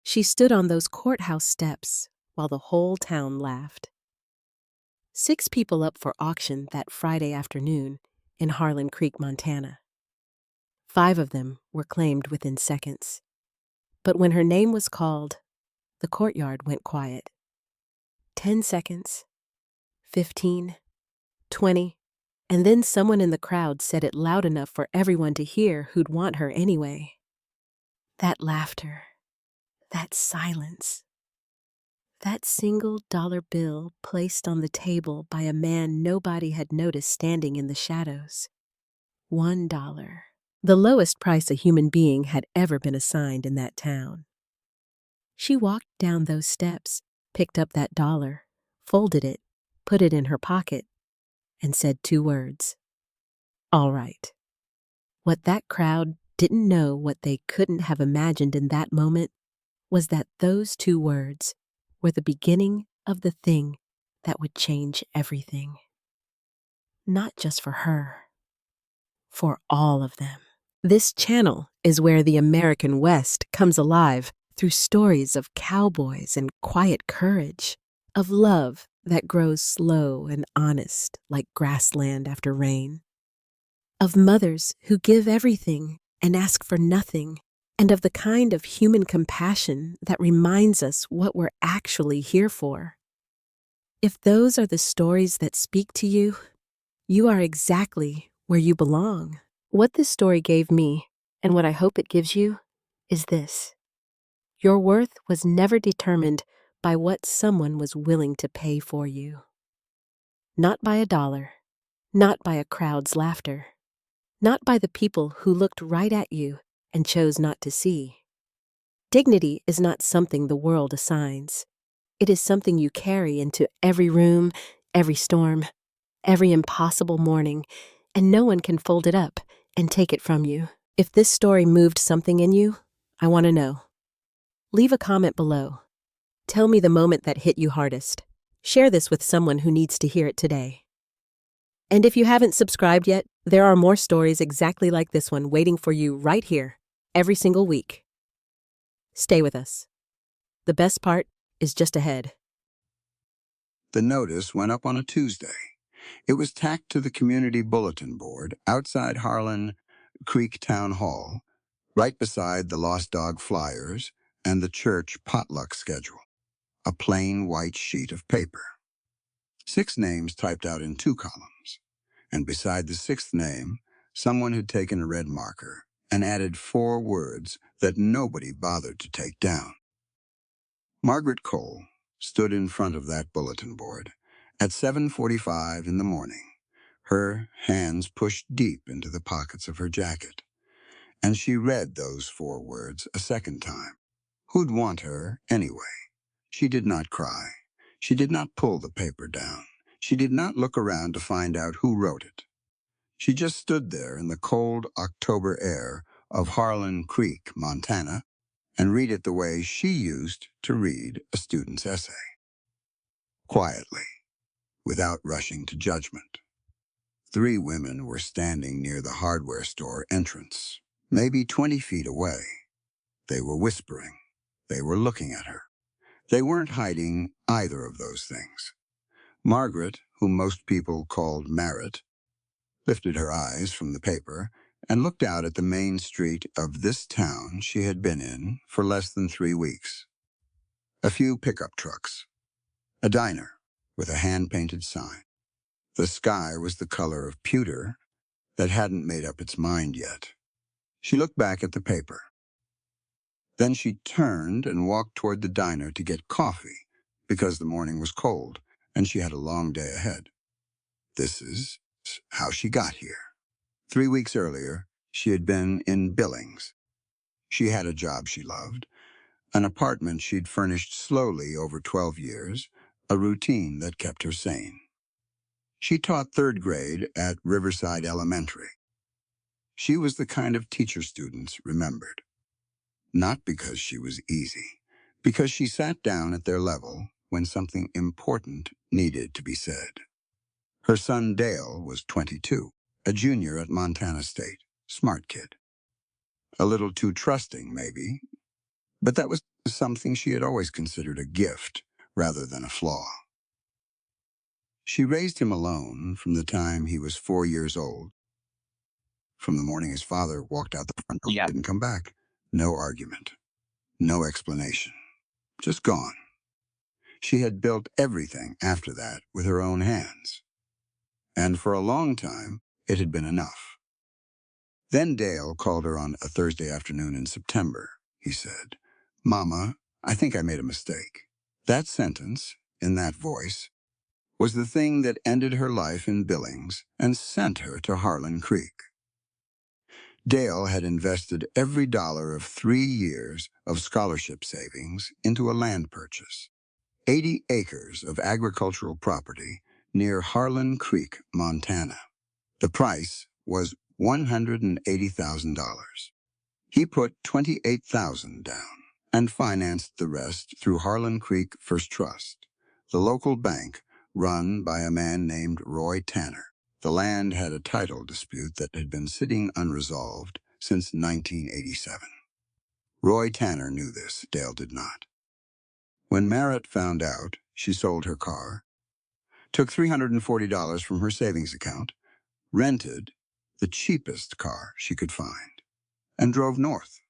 She stood on those courthouse steps while the whole town laughed. 6 people up for auction that Friday afternoon in Harlan Creek, Montana. 5 of them were claimed within seconds. But when her name was called, the courtyard went quiet. 10 seconds, 15, 20, and then someone in the crowd said it loud enough for everyone to hear who'd want her anyway. That laughter, that silence, that $1 bill placed on the table by a man nobody had noticed standing in the shadows. $1. The lowest price a human being had ever been assigned in that town. She walked down those steps, picked up that dollar, folded it, put it in her pocket, and said 2 words. All right. What that crowd didn't know, what they couldn't have imagined in that moment, was that those 2 words were the beginning of the thing that would change everything. Not just for her, for all of them. This channel is where the American West comes alive through stories of cowboys and quiet courage, of love that grows slow and honest like grassland after rain, of mothers who give everything and ask for nothing, and of the kind of human compassion that reminds us what we're actually here for. If those are the stories that speak to you, you are exactly where you belong. What this story gave me, and what I hope it gives you, is this. Your worth was never determined by what someone was willing to pay for you. Not by $1, not by a crowd's laughter, not by the people who looked right at you and chose not to see. Dignity is not something the world assigns. It is something you carry into every room, every storm, every impossible morning, and no one can fold it up and take it from you. If this story moved something in you, I want to know. Leave a comment below. Tell me the moment that hit you hardest. Share this with someone who needs to hear it today. And if you haven't subscribed yet, there are more stories exactly like this one waiting for you right here, every single week. Stay with us. The best part is just ahead. The notice went up on a Tuesday. It was tacked to the community bulletin board outside Harlan Creek Town Hall, right beside the Lost Dog flyers and the church potluck schedule, a plain white sheet of paper. 6 names typed out in 2 columns, and beside the 6th name, someone had taken a red marker and added 4 words that nobody bothered to take down. Margaret Cole stood in front of that bulletin board at 7:45 in the morning, her hands pushed deep into the pockets of her jacket, and she read those 4 words a second time. Who'd want her anyway? She did not cry. She did not pull the paper down. She did not look around to find out who wrote it. She just stood there in the cold October air of Harlan Creek, Montana, and read it the way she used to read a student's essay. Quietly, without rushing to judgment. 3 women were standing near the hardware store entrance, maybe 20 feet away. They were whispering. They were looking at her. They weren't hiding either of those things. Margaret, whom most people called Merritt, lifted her eyes from the paper and looked out at the main street of this town she had been in for less than 3 weeks. A few pickup trucks. A diner with a hand-painted sign. The sky was the color of pewter that hadn't made up its mind yet. She looked back at the paper. Then she turned and walked toward the diner to get coffee because the morning was cold and she had a long day ahead. This is how she got here. 3 weeks earlier, she had been in Billings. She had a job she loved, an apartment she'd furnished slowly over 12 years, a routine that kept her sane. She taught 3rd grade at Riverside Elementary. She was the kind of teacher students remembered. Not because she was easy, because she sat down at their level when something important needed to be said. Her son Dale was 22, a junior at Montana State, smart kid. A little too trusting, maybe, but that was something she had always considered a gift rather than a flaw. She raised him alone from the time he was 4 years old. From the morning his father walked out the front door, Yeah. didn't come back. No argument, no explanation, just gone. She had built everything after that with her own hands. And for a long time, it had been enough. Then Dale called her on a Thursday afternoon in September. He said, "Mama, I think I made a mistake." That sentence, in that voice, was the thing that ended her life in Billings and sent her to Harlan Creek. Dale had invested every dollar of 3 years of scholarship savings into a land purchase, 80 acres of agricultural property near Harlan Creek, Montana. The price was $180,000. He put $28,000 down and financed the rest through Harlan Creek First Trust, the local bank run by a man named Roy Tanner. The land had a title dispute that had been sitting unresolved since 1987. Roy Tanner knew this, Dale did not. When Merritt found out, she sold her car, took $340 from her savings account, rented the cheapest car she could find, and drove north.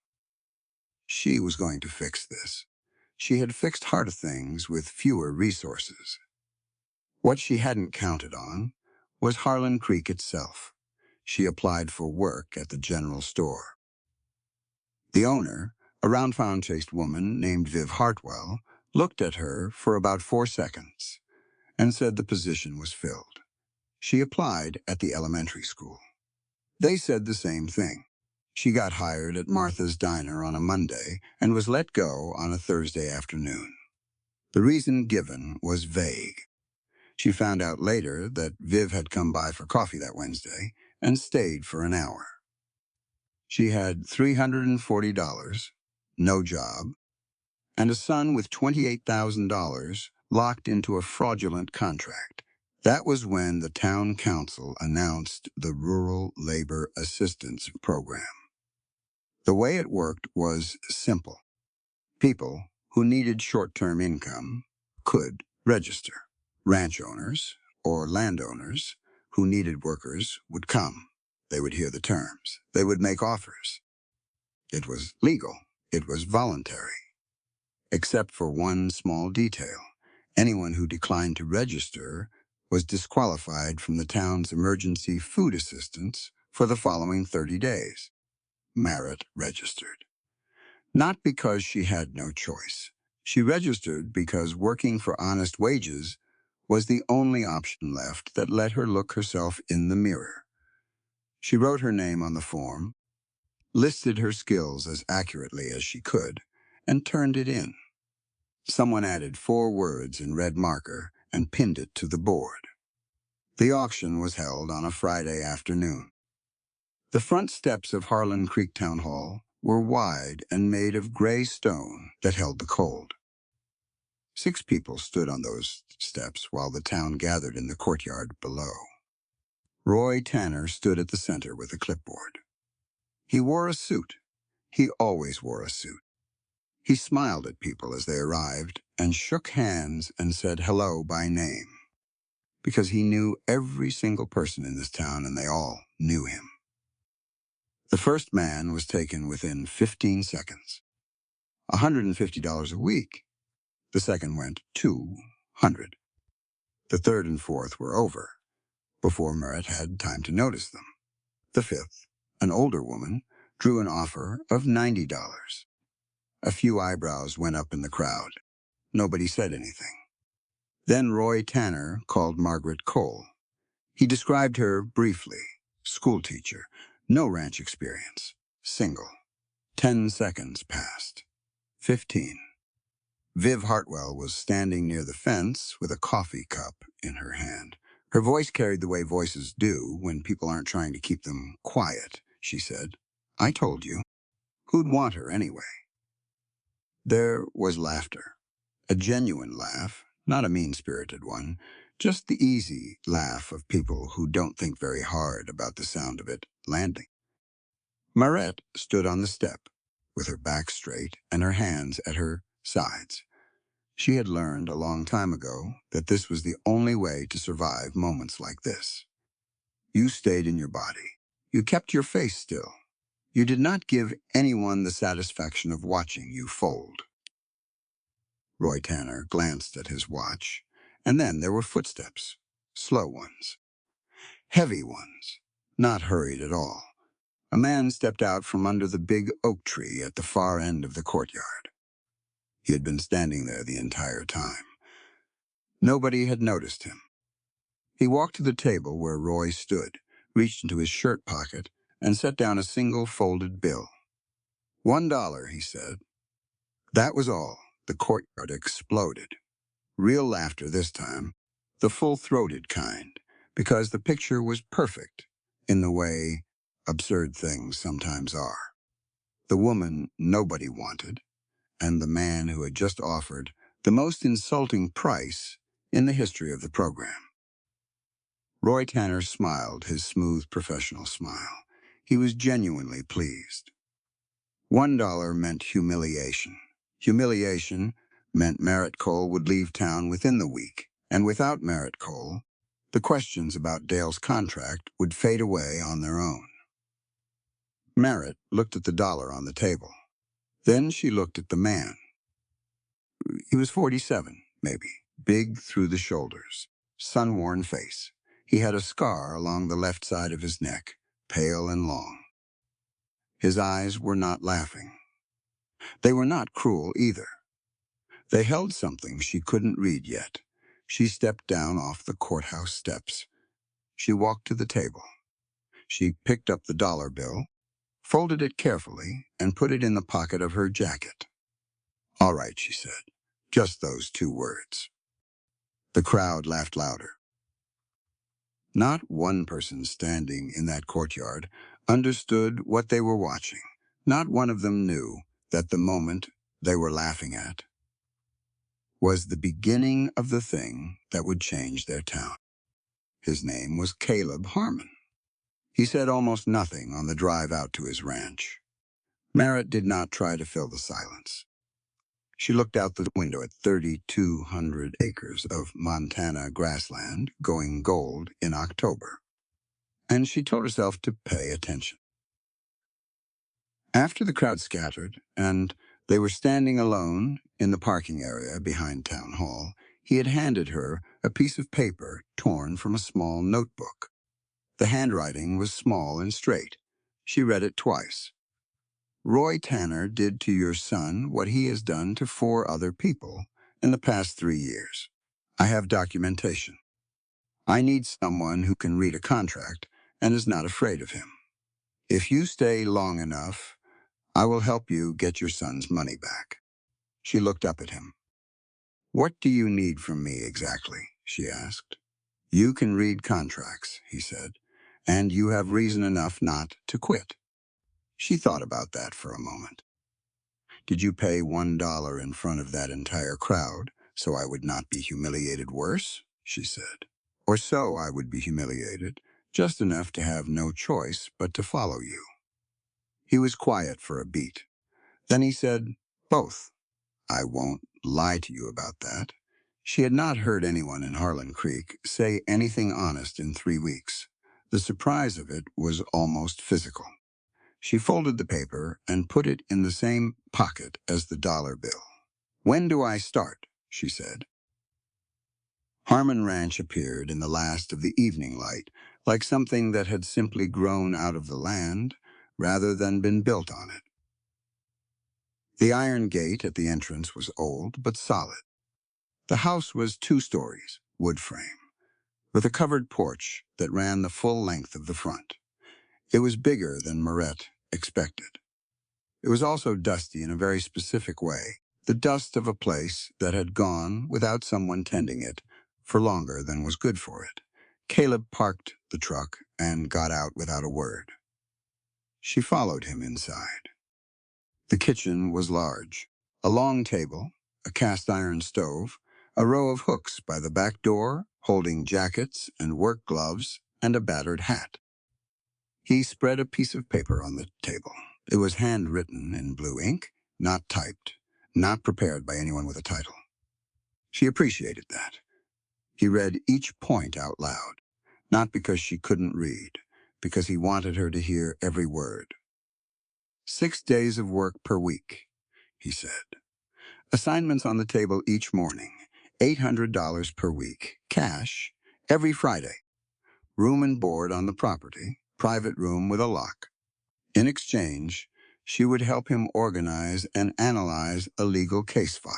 She was going to fix this. She had fixed harder things with fewer resources. What she hadn't counted on was Harlan Creek itself. She applied for work at the general store. The owner, a round-faced woman named Viv Hartwell, looked at her for about 4 seconds and said the position was filled. She applied at the elementary school. They said the same thing. She got hired at Martha's Diner on a Monday and was let go on a Thursday afternoon. The reason given was vague. She found out later that Viv had come by for coffee that Wednesday and stayed for an hour. She had $340, no job, and a son with $28,000 locked into a fraudulent contract. That was when the town council announced the Rural Labor Assistance Program. The way it worked was simple. People who needed short-term income could register. Ranch owners or landowners who needed workers would come. They would hear the terms. They would make offers. It was legal. It was voluntary. Except for one small detail. Anyone who declined to register was disqualified from the town's emergency food assistance for the following 30 days. Merritt registered. Not because she had no choice. She registered because working for honest wages was the only option left that let her look herself in the mirror. She wrote her name on the form, listed her skills as accurately as she could, and turned it in. Someone added 4 words in red marker and pinned it to the board. The auction was held on a Friday afternoon. The front steps of Harlan Creek Town Hall were wide and made of gray stone that held the cold. 6 people stood on those steps while the town gathered in the courtyard below. Roy Tanner stood at the center with a clipboard. He wore a suit. He always wore a suit. He smiled at people as they arrived and shook hands and said hello by name, because he knew every single person in this town and they all knew him. The first man was taken within 15 seconds. $150 a week. The second went $200. The third and fourth were over before Merritt had time to notice them. The fifth, an older woman, drew an offer of $90. A few eyebrows went up in the crowd. Nobody said anything. Then Roy Tanner called Margaret Cole. He described her briefly. Schoolteacher, no ranch experience, single. 10 seconds passed. 15. Viv Hartwell was standing near the fence with a coffee cup in her hand. Her voice carried the way voices do when people aren't trying to keep them quiet. She said, "I told you. Who'd want her anyway?" There was laughter. A genuine laugh, not a mean-spirited one, just the easy laugh of people who don't think very hard about the sound of it landing. Marette stood on the step. with her back straight and her hands at her sides. She had learned a long time ago that this was the only way to survive moments like this. You stayed in your body. You kept your face still. You did not give anyone the satisfaction of watching you fold. Roy Tanner glanced at his watch, and then there were footsteps, slow ones, heavy ones, not hurried at all. A man stepped out from under the big oak tree at the far end of the courtyard. He had been standing there the entire time. Nobody had noticed him. He walked to the table where Roy stood, reached into his shirt pocket, and set down a single folded bill. $1, he said. That was all. The courtyard exploded. Real laughter this time, the full-throated kind, because the picture was perfect in the way absurd things sometimes are. The woman nobody wanted, and the man who had just offered the most insulting price in the history of the program. Roy Tanner smiled his smooth professional smile. He was genuinely pleased. $1 meant humiliation. Humiliation meant Merritt Cole would leave town within the week, and without Merritt Cole, the questions about Dale's contract would fade away on their own. Merritt looked at the dollar on the table. Then she looked at the man. He was 47, maybe, big through the shoulders, sun-worn face. He had a scar along the left side of his neck, pale and long. His eyes were not laughing. They were not cruel either. They held something she couldn't read yet. She stepped down off the courthouse steps. She walked to the table. She picked up the dollar bill, folded it carefully, and put it in the pocket of her jacket. All right, she said. Just those 2 words. The crowd laughed louder. Not one person standing in that courtyard understood what they were watching. Not one of them knew that the moment they were laughing at was the beginning of the thing that would change their town. His name was Caleb Harmon. He said almost nothing on the drive out to his ranch. Merritt did not try to fill the silence. She looked out the window at 3,200 acres of Montana grassland going gold in October, and she told herself to pay attention. After the crowd scattered, and they were standing alone in the parking area behind Town Hall, he had handed her a piece of paper torn from a small notebook. The handwriting was small and straight. She read it twice. Roy Tanner did to your son what he has done to 4 other people in the past 3 years. I have documentation. I need someone who can read a contract and is not afraid of him. If you stay long enough, I will help you get your son's money back. She looked up at him. What do you need from me exactly? She asked. You can read contracts, he said, and you have reason enough not to quit. She thought about that for a moment. Did you pay $1 in front of that entire crowd so I would not be humiliated worse? She said. Or so I would be humiliated, just enough to have no choice but to follow you. He was quiet for a beat. Then he said, both. I won't lie to you about that. She had not heard anyone in Harlan Creek say anything honest in 3 weeks. The surprise of it was almost physical. She folded the paper and put it in the same pocket as the dollar bill. When do I start? She said. Harmon Ranch appeared in the last of the evening light, like something that had simply grown out of the land rather than been built on it. The iron gate at the entrance was old but solid. The house was 2 stories, wood frame, with a covered porch that ran the full length of the front. It was bigger than Merritt expected. It was also dusty in a very specific way, the dust of a place that had gone without someone tending it for longer than was good for it. Caleb parked the truck and got out without a word. She followed him inside. The kitchen was large. A long table, a cast-iron stove, a row of hooks by the back door holding jackets and work gloves and a battered hat. He spread a piece of paper on the table. It was handwritten in blue ink, not typed, not prepared by anyone with a title. She appreciated that. He read each point out loud, not because she couldn't read, because he wanted her to hear every word. 6 days of work per week, he said. Assignments on the table each morning, $800 per week, cash, every Friday. Room and board on the property, private room with a lock. In exchange, she would help him organize and analyze a legal case file.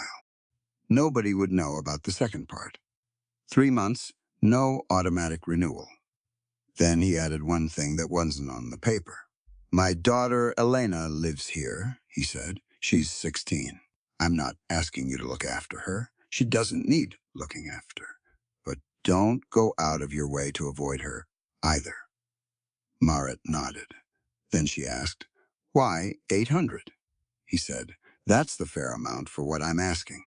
Nobody would know about the second part. 3 months, no automatic renewal. Then he added one thing that wasn't on the paper. My daughter Elena lives here, he said. She's 16. I'm not asking you to look after her. She doesn't need looking after. But don't go out of your way to avoid her either. Marit nodded. Then she asked, why 800? He said, that's the fair amount for what I'm asking.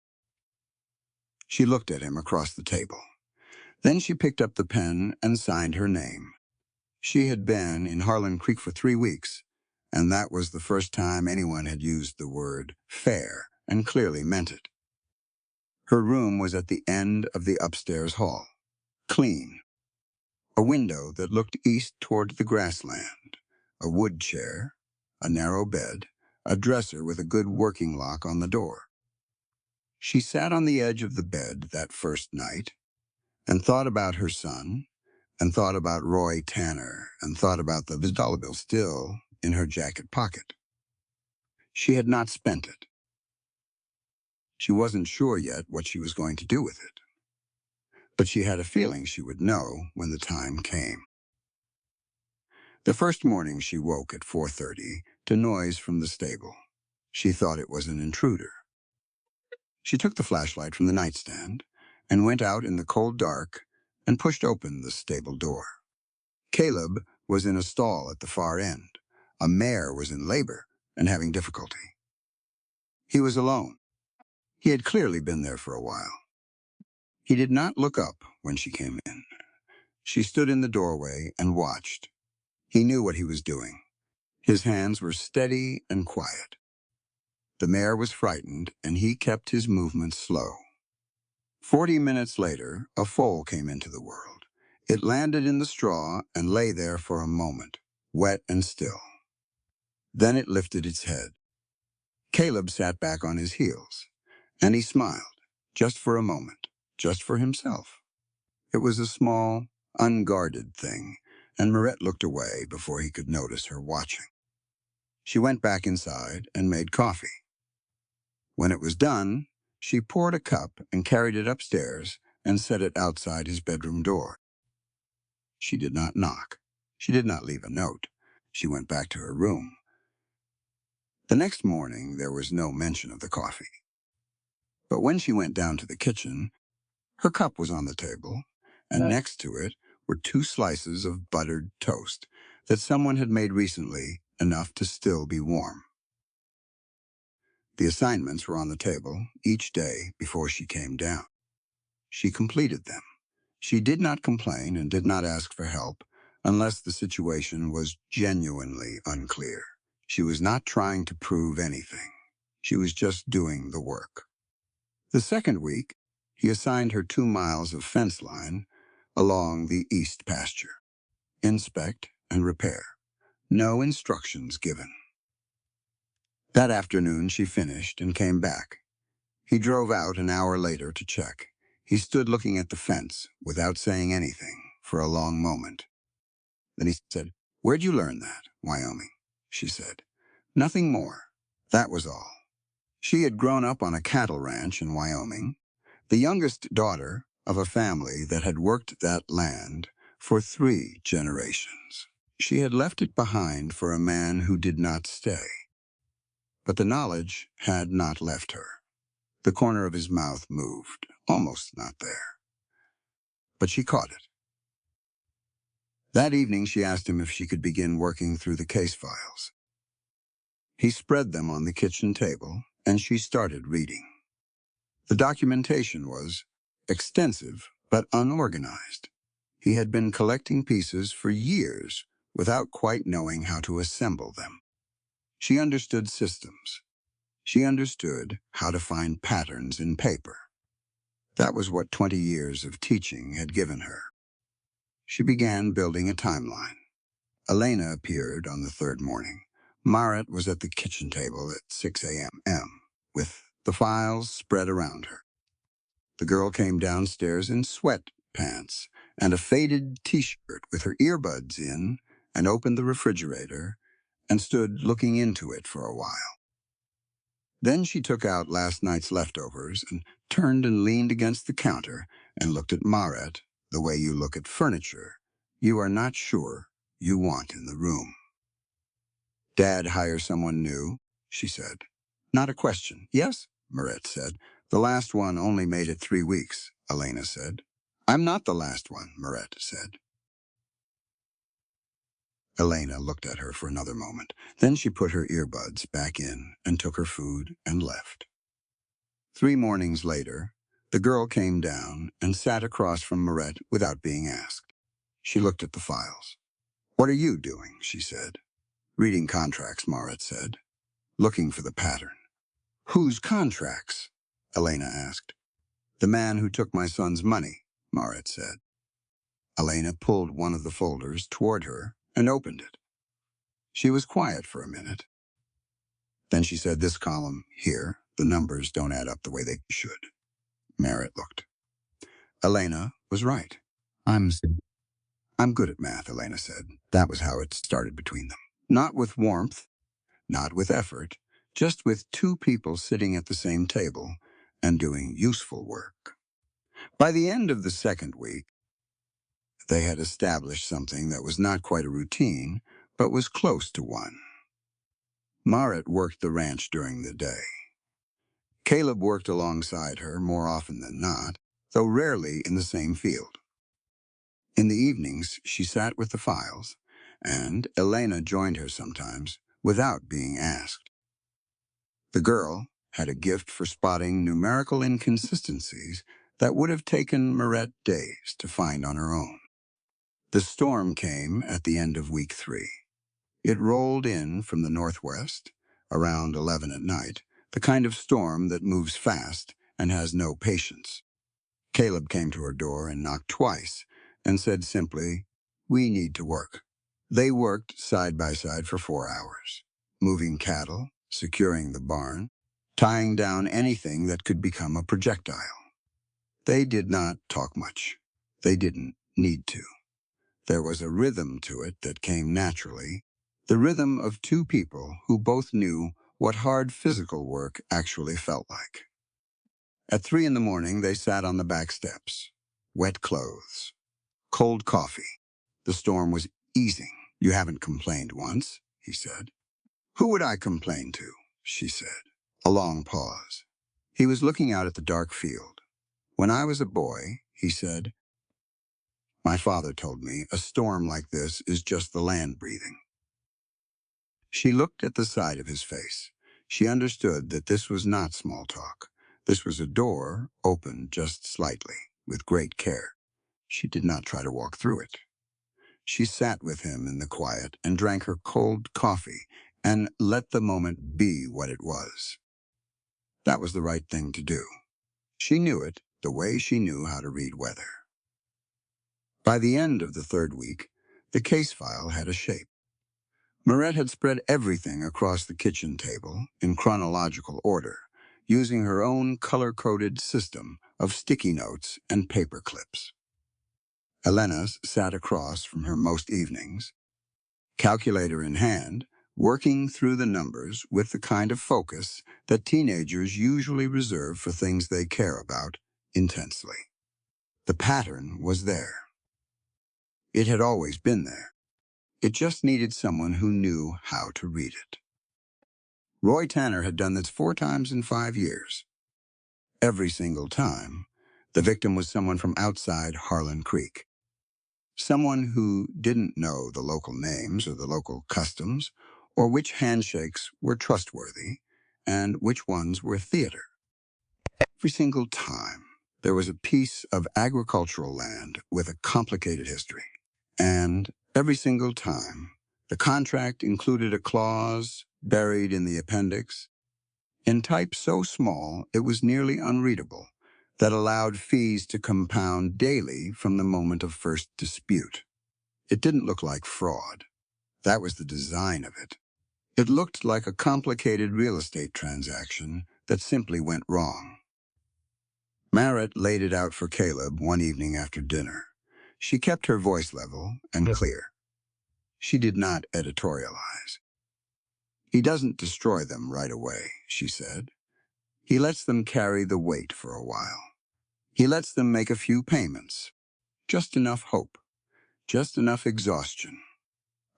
She looked at him across the table. Then she picked up the pen and signed her name. She had been in Harlan Creek for 3 weeks, and that was the first time anyone had used the word fair and clearly meant it. Her room was at the end of the upstairs hall, clean. A window that looked east toward the grassland, a wood chair, a narrow bed, a dresser with a good working lock on the door. She sat on the edge of the bed that first night and thought about her son, and thought about Roy Tanner, and thought about the dollar bill still in her jacket pocket. She had not spent it. She wasn't sure yet what she was going to do with it, but she had a feeling she would know when the time came. The first morning she woke at 4:30 to noise from the stable. She thought it was an intruder. She took the flashlight from the nightstand and went out in the cold dark and pushed open the stable door. Caleb was in a stall at the far end. A mare was in labor and having difficulty. He was alone. He had clearly been there for a while. He did not look up when she came in. She stood in the doorway and watched. He knew what he was doing. His hands were steady and quiet. The mare was frightened, and he kept his movements slow. 40 minutes later, a foal came into the world. It landed in the straw and lay there for a moment, wet and still. Then it lifted its head. Caleb sat back on his heels, and he smiled, just for a moment, just for himself. It was a small, unguarded thing, and Marit looked away before he could notice her watching. She went back inside and made coffee. When it was done, she poured a cup and carried it upstairs and set it outside his bedroom door. She did not knock. She did not leave a note. She went back to her room. The next morning, there was no mention of the coffee. But when she went down to the kitchen, her cup was on the table, and next to it were 2 slices of buttered toast that someone had made recently, enough to still be warm. The assignments were on the table each day before she came down. She completed them. She did not complain and did not ask for help unless the situation was genuinely unclear. She was not trying to prove anything. She was just doing the work. The second week, he assigned her 2 miles of fence line along the east pasture. Inspect and repair. No instructions given. That afternoon she finished and came back. He drove out an hour later to check. He stood looking at the fence without saying anything for a long moment. Then he said, "Where'd you learn that, Wyoming?" She said, "Nothing more. That was all." She had grown up on a cattle ranch in Wyoming, the youngest daughter of a family that had worked that land for 3 generations. She had left it behind for a man who did not stay. But the knowledge had not left her. The corner of his mouth moved, almost not there. But she caught it. That evening she asked him if she could begin working through the case files. He spread them on the kitchen table, and she started reading. The documentation was extensive but unorganized. He had been collecting pieces for years without quite knowing how to assemble them. She understood systems. She understood how to find patterns in paper. That was what 20 years of teaching had given her. She began building a timeline. Elena appeared on the third morning. Marit was at the kitchen table at 6 a.m. with the files spread around her. The girl came downstairs in sweatpants and a faded t-shirt with her earbuds in and opened the refrigerator and stood looking into it for a while. Then she took out last night's leftovers and turned and leaned against the counter and looked at Marit the way you look at furniture you are not sure you want in the room. Dad hire someone new, she said. Not a question. Yes, Marit said. The last one only made it 3 weeks, Elena said. I'm not the last one, Marit said. Elena looked at her for another moment. Then she put her earbuds back in and took her food and left. 3 mornings later, the girl came down and sat across from Marit without being asked. She looked at the files. What are you doing? She said. Reading contracts, Marit said. Looking for the pattern. Whose contracts? Elena asked. The man who took my son's money, Marit said. Elena pulled one of the folders toward her and opened it. She was quiet for a minute. Then she said, this column here, the numbers don't add up the way they should. Marit looked. Elena was right. I'm good at math, Elena said. That was how it started between them. Not with warmth, not with effort, just with 2 people sitting at the same table and doing useful work. By the end of the second week, they had established something that was not quite a routine, but was close to one. Marit worked the ranch during the day. Caleb worked alongside her more often than not, though rarely in the same field. In the evenings, she sat with the files, and Elena joined her sometimes without being asked. The girl had a gift for spotting numerical inconsistencies that would have taken Marit days to find on her own. The storm came at the end of week 3. It rolled in from the northwest, around 11 at night, the kind of storm that moves fast and has no patience. Caleb came to her door and knocked twice and said simply, we need to work. They worked side by side for 4 hours, moving cattle, securing the barn, tying down anything that could become a projectile. They did not talk much. They didn't need to. There was a rhythm to it that came naturally, the rhythm of 2 people who both knew what hard physical work actually felt like. At 3 in the morning, they sat on the back steps. Wet clothes. Cold coffee. The storm was easing. You haven't complained once, he said. Who would I complain to? She said. A long pause. He was looking out at the dark field. When I was a boy, he said, my father told me a storm like this is just the land breathing. She looked at the side of his face. She understood that this was not small talk. This was a door opened just slightly, with great care. She did not try to walk through it. She sat with him in the quiet and drank her cold coffee and let the moment be what it was. That was the right thing to do. She knew it the way she knew how to read weather. By the end of the 3rd week, the case file had a shape. Marit had spread everything across the kitchen table in chronological order, using her own color-coded system of sticky notes and paper clips. Elena sat across from her most evenings, calculator in hand, working through the numbers with the kind of focus that teenagers usually reserve for things they care about intensely. The pattern was there. It had always been there. It just needed someone who knew how to read it. Roy Tanner had done this 4 times in 5 years. Every single time, the victim was someone from outside Harlan Creek. Someone who didn't know the local names or the local customs, or which handshakes were trustworthy and which ones were theater. Every single time, there was a piece of agricultural land with a complicated history. And every single time, the contract included a clause buried in the appendix, in type so small it was nearly unreadable, that allowed fees to compound daily from the moment of first dispute. It didn't look like fraud. That was the design of it. It looked like a complicated real estate transaction that simply went wrong. Merritt laid it out for Caleb one evening after dinner. She kept her voice level and clear. She did not editorialize. "He doesn't destroy them right away," she said. "He lets them carry the weight for a while. He lets them make a few payments. Just enough hope. Just enough exhaustion.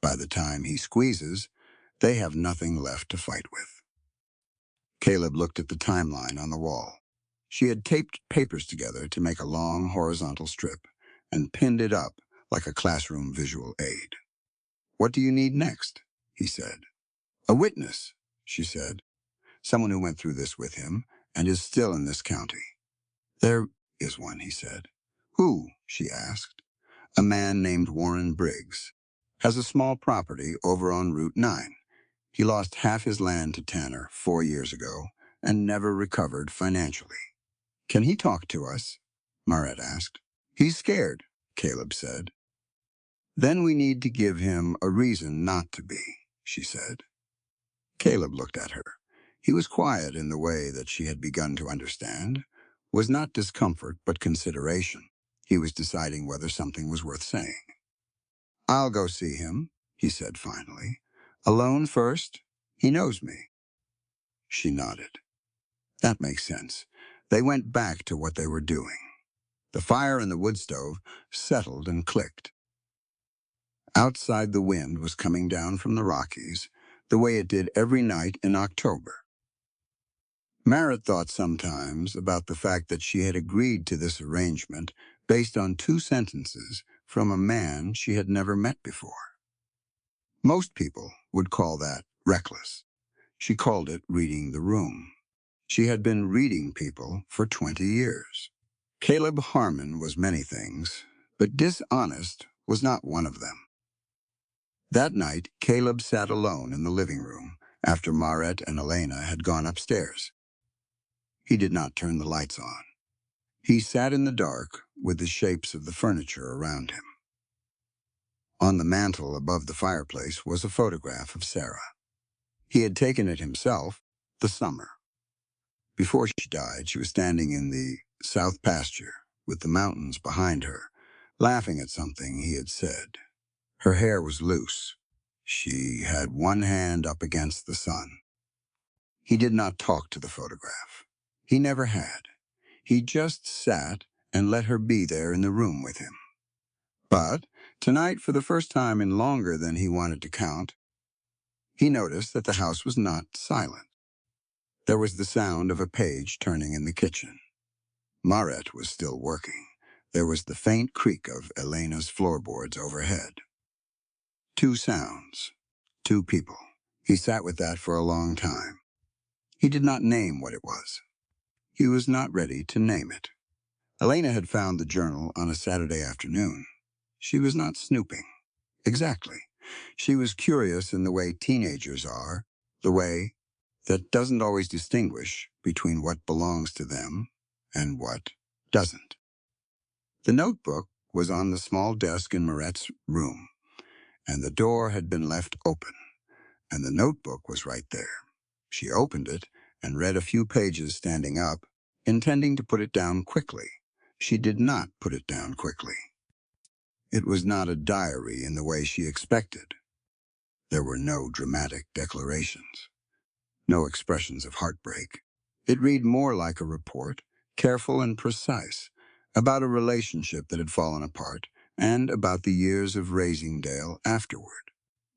By the time he squeezes, they have nothing left to fight with." Caleb looked at the timeline on the wall. She had taped papers together to make a long horizontal strip and pinned it up like a classroom visual aid. "What do you need next?" he said. "A witness," she said. "Someone who went through this with him and is still in this county." "There is one," he said. "Who?" she asked. "A man named Warren Briggs. Has a small property over on Route 9. He lost half his land to Tanner 4 years ago and never recovered financially." "Can he talk to us?" Marette asked. "He's scared," Caleb said. "Then we need to give him a reason not to be," she said. Caleb looked at her. He was quiet in the way that she had begun to understand, was not discomfort but consideration. He was deciding whether something was worth saying. "I'll go see him," he said finally. "Alone first? He knows me." She nodded. "That makes sense." They went back to what they were doing. The fire in the wood stove settled and clicked. Outside, the wind was coming down from the Rockies, the way it did every night in October. Merritt thought sometimes about the fact that she had agreed to this arrangement based on 2 sentences from a man she had never met before. Most people would call that reckless. She called it reading the room. She had been reading people for 20 years. Caleb Harmon was many things, but dishonest was not one of them. That night, Caleb sat alone in the living room after Marette and Elena had gone upstairs. He did not turn the lights on. He sat in the dark with the shapes of the furniture around him. On the mantel above the fireplace was a photograph of Sarah. He had taken it himself the summer. Before she died, she was standing in the south pasture with the mountains behind her, laughing at something he had said. Her hair was loose. She had one hand up against the sun. He did not talk to the photograph. He never had. He just sat and let her be there in the room with him. But tonight, for the first time in longer than he wanted to count, he noticed that the house was not silent. There was the sound of a page turning in the kitchen. Marette was still working. There was the faint creak of Elena's floorboards overhead. 2 sounds, 2 people. He sat with that for a long time. He did not name what it was. He was not ready to name it. Elena had found the journal on a Saturday afternoon. She was not snooping. Exactly. She was curious in the way teenagers are, the way that doesn't always distinguish between what belongs to them and what doesn't. The notebook was on the small desk in Marette's room, and the door had been left open, and the notebook was right there. She opened it and read a few pages standing up, intending to put it down quickly. She did not put it down quickly. It was not a diary in the way she expected. There were no dramatic declarations, no expressions of heartbreak. It read more like a report, careful and precise, about a relationship that had fallen apart and about the years of raising Dale afterward.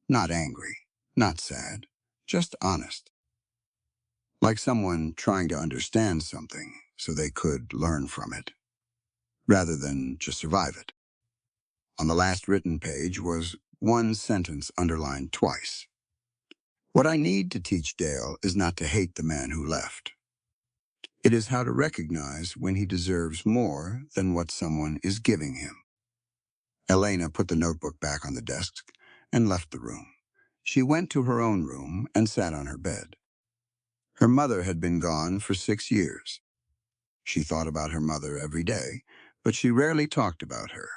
Not angry, not sad, just honest. Like someone trying to understand something so they could learn from it, rather than just survive it. On the last written page was one sentence underlined twice. "What I need to teach Dale is not to hate the man who left. It is how to recognize when he deserves more than what someone is giving him." Elena put the notebook back on the desk and left the room. She went to her own room and sat on her bed. Her mother had been gone for 6 years. She thought about her mother every day, but she rarely talked about her.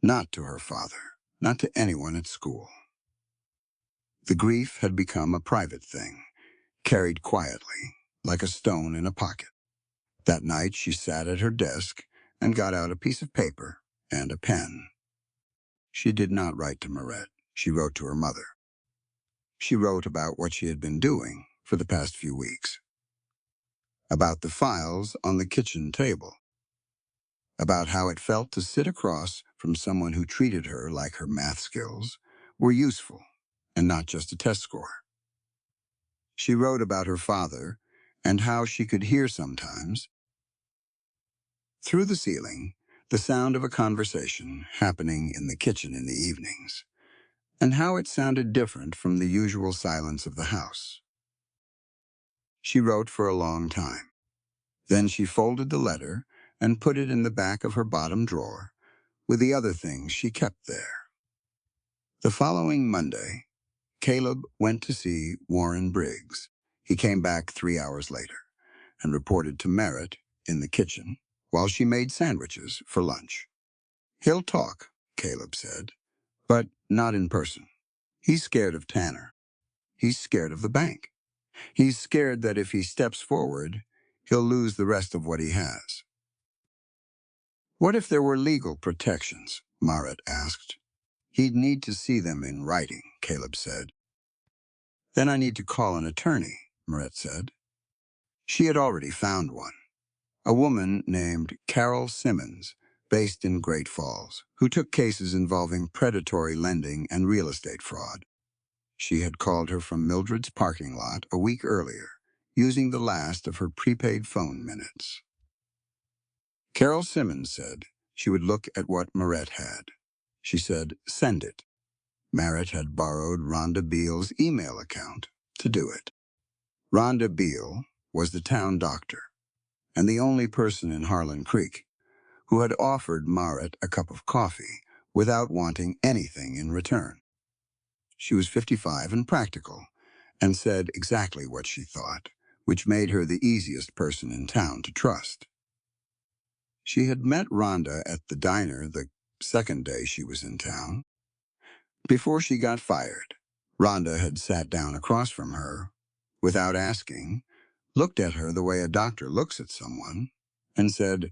Not to her father, not to anyone at school. The grief had become a private thing, carried quietly, like a stone in a pocket. That night she sat at her desk and got out a piece of paper and a pen. She did not write to Mirette. She wrote to her mother. She wrote about what she had been doing for the past few weeks. About the files on the kitchen table. About how it felt to sit across from someone who treated her like her math skills were useful and not just a test score. She wrote about her father and how she could hear sometimes, through the ceiling, the sound of a conversation happening in the kitchen in the evenings, and how it sounded different from the usual silence of the house. She wrote for a long time. Then she folded the letter and put it in the back of her bottom drawer with the other things she kept there. The following Monday, Caleb went to see Warren Briggs. He came back 3 hours later and reported to Merritt in the kitchen while she made sandwiches for lunch. "He'll talk," Caleb said, "but not in person. He's scared of Tanner. He's scared of the bank. He's scared that if he steps forward, he'll lose the rest of what he has." "What if there were legal protections?" Merritt asked. "He'd need to see them in writing," Caleb said. "Then I need to call an attorney," Merritt said. She had already found one. A woman named Carol Simmons, based in Great Falls, who took cases involving predatory lending and real estate fraud. She had called her from Mildred's parking lot a week earlier, using the last of her prepaid phone minutes. Carol Simmons said she would look at what Merritt had. She said, "Send it." Merritt had borrowed Rhonda Beale's email account to do it. Rhonda Beale was the town doctor and the only person in Harlan Creek who had offered Merritt a cup of coffee without wanting anything in return. She was 55 and practical, and said exactly what she thought, which made her the easiest person in town to trust. She had met Rhonda at the diner the second day she was in town. Before she got fired, Rhonda had sat down across from her, without asking, looked at her the way a doctor looks at someone, and said,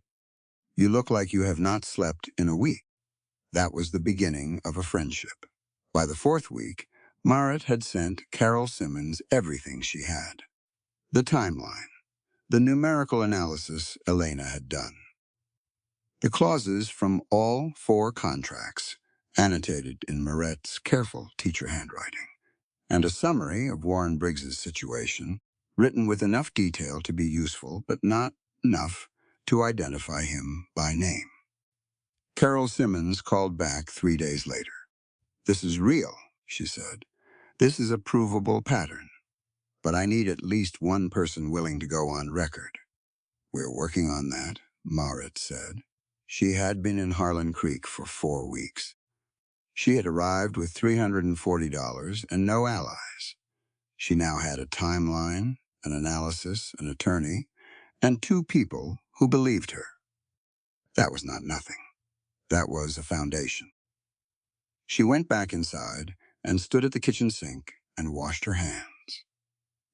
"You look like you have not slept in a week." That was the beginning of a friendship. By the fourth week, Merritt had sent Carol Simmons everything she had. The timeline, the numerical analysis Elena had done, the clauses from all 4 contracts, annotated in Merritt's careful teacher handwriting, and a summary of Warren Briggs's situation, written with enough detail to be useful, but not enough to identify him by name. Carol Simmons called back 3 days later. "This is real," she said. "This is a provable pattern. But I need at least one person willing to go on record." "We're working on that," Merritt said. She had been in Harlan Creek for 4 weeks. She had arrived with $340 and no allies. She now had a timeline, an analysis, an attorney, and 2 people who believed her. That was not nothing. That was a foundation. She went back inside and stood at the kitchen sink and washed her hands.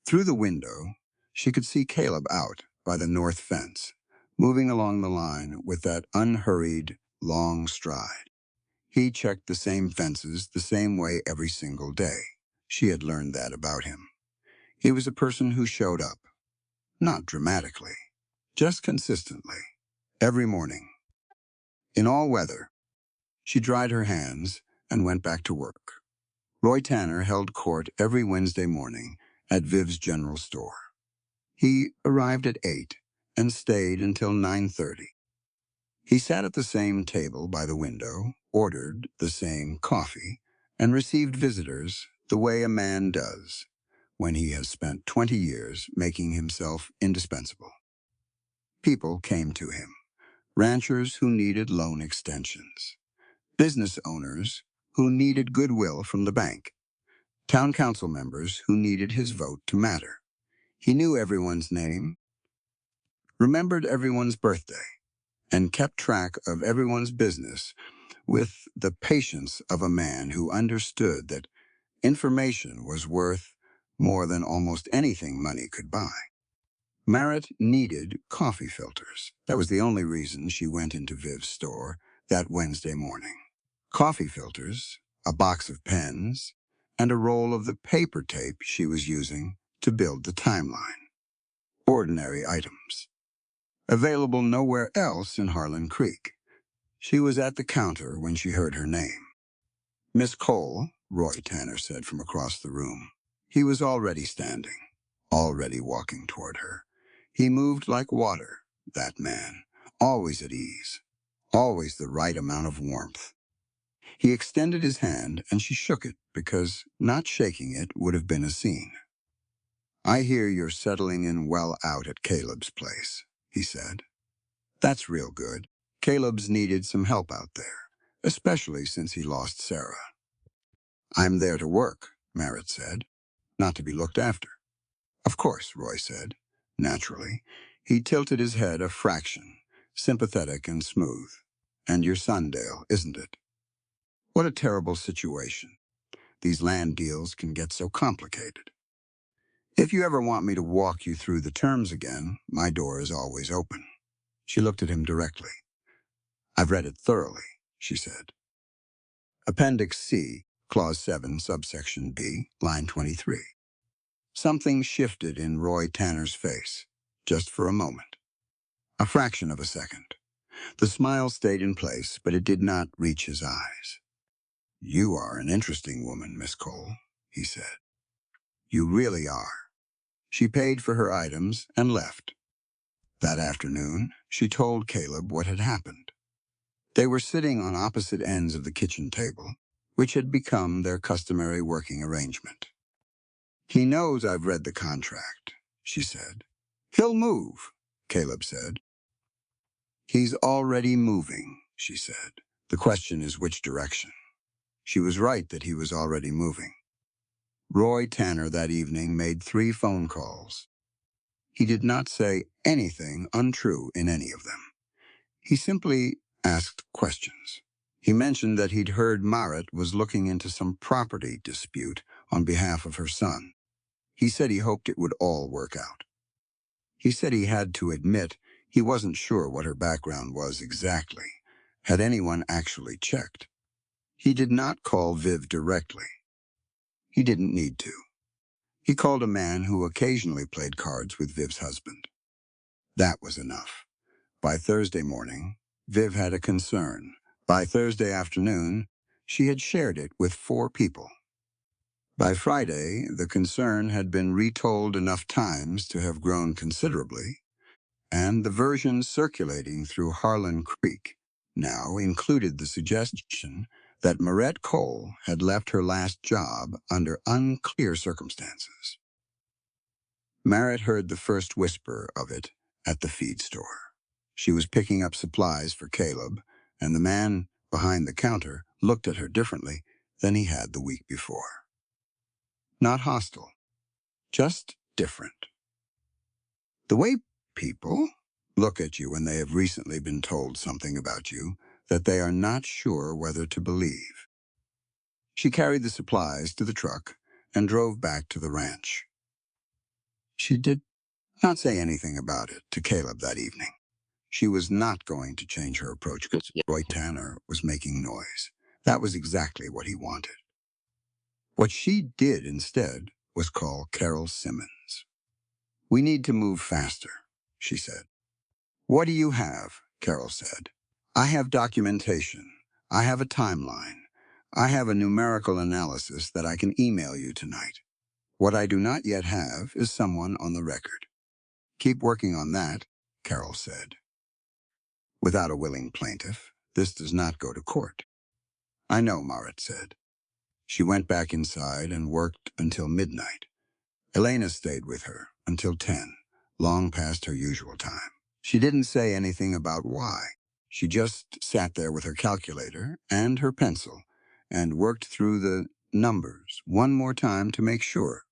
Through the window, she could see Caleb out by the north fence, moving along the line with that unhurried, long stride. He checked the same fences the same way every single day. She had learned that about him. He was a person who showed up, not dramatically, just consistently, every morning. In all weather, she dried her hands and went back to work. Roy Tanner held court every Wednesday morning at Viv's General Store. He arrived at 8 and stayed until 9:30. He sat at the same table by the window, ordered the same coffee, and received visitors the way a man does when he has spent 20 years making himself indispensable. People came to him, ranchers who needed loan extensions, business owners who needed goodwill from the bank, Town council members who needed his vote to matter. He knew everyone's name, remembered everyone's birthday, and kept track of everyone's business with the patience of a man who understood that information was worth more than almost anything money could buy. Merritt needed coffee filters. That was the only reason she went into Viv's store that Wednesday morning. Coffee filters, a box of pens, and a roll of the paper tape she was using to build the timeline. Ordinary items. Available nowhere else in Harlan Creek. She was at the counter when she heard her name. "Miss Cole," Roy Tanner said from across the room. He was already standing, already walking toward her. He moved like water, that man, always at ease, always the right amount of warmth. He extended his hand, and she shook it because not shaking it would have been a scene. "I hear you're settling in well out at Caleb's place," he said. "That's real good. Caleb's needed some help out there, especially since he lost Sarah." "I'm there to work," Merritt said, "not to be looked after." "Of course," Roy said, naturally. He tilted his head a fraction, sympathetic and smooth. "And your son, Dale, isn't it? What a terrible situation. These land deals can get so complicated. If you ever want me to walk you through the terms again, my door is always open." She looked at him directly. "I've read it thoroughly," she said. Appendix C, Clause 7, subsection B, line 23. Something shifted in Roy Tanner's face, just for a moment. A fraction of a second. The smile stayed in place, but it did not reach his eyes. "You are an interesting woman, Miss Cole," he said. "You really are." She paid for her items and left. That afternoon, she told Caleb what had happened. They were sitting on opposite ends of the kitchen table, which had become their customary working arrangement. "He knows I've read the contract," she said. "He'll move," Caleb said. "He's already moving," she said. "The question is which direction." She was right that he was already moving. Roy Tanner that evening made 3 phone calls. He did not say anything untrue in any of them. He simply asked questions. He mentioned that he'd heard Merritt was looking into some property dispute on behalf of her son. He said he hoped it would all work out. He said he had to admit he wasn't sure what her background was exactly. Had anyone actually checked? He did not call Viv directly. He didn't need to. He called a man who occasionally played cards with Viv's husband. That was enough. By Thursday morning, Viv had a concern. By Thursday afternoon, she had shared it with 4 people. By Friday, the concern had been retold enough times to have grown considerably, and the version circulating through Harlan Creek now included the suggestion that Marette Cole had left her last job under unclear circumstances. Merritt heard the first whisper of it at the feed store. She was picking up supplies for Caleb, and the man behind the counter looked at her differently than he had the week before. Not hostile, just different. The way people look at you when they have recently been told something about you that they are not sure whether to believe. She carried the supplies to the truck and drove back to the ranch. She did not say anything about it to Caleb that evening. She was not going to change her approach because Roy Tanner was making noise. That was exactly what he wanted. What she did instead was call Carol Simmons. "We need to move faster," she said. "What do you have?" Carol said. "I have documentation. I have a timeline. I have a numerical analysis that I can email you tonight. What I do not yet have is someone on the record." "Keep working on that," Carol said. "Without a willing plaintiff, this does not go to court." "I know," Merritt said. She went back inside and worked until midnight. Elena stayed with her until 10, long past her usual time. She didn't say anything about why. She just sat there with her calculator and her pencil and worked through the numbers one more time to make sure.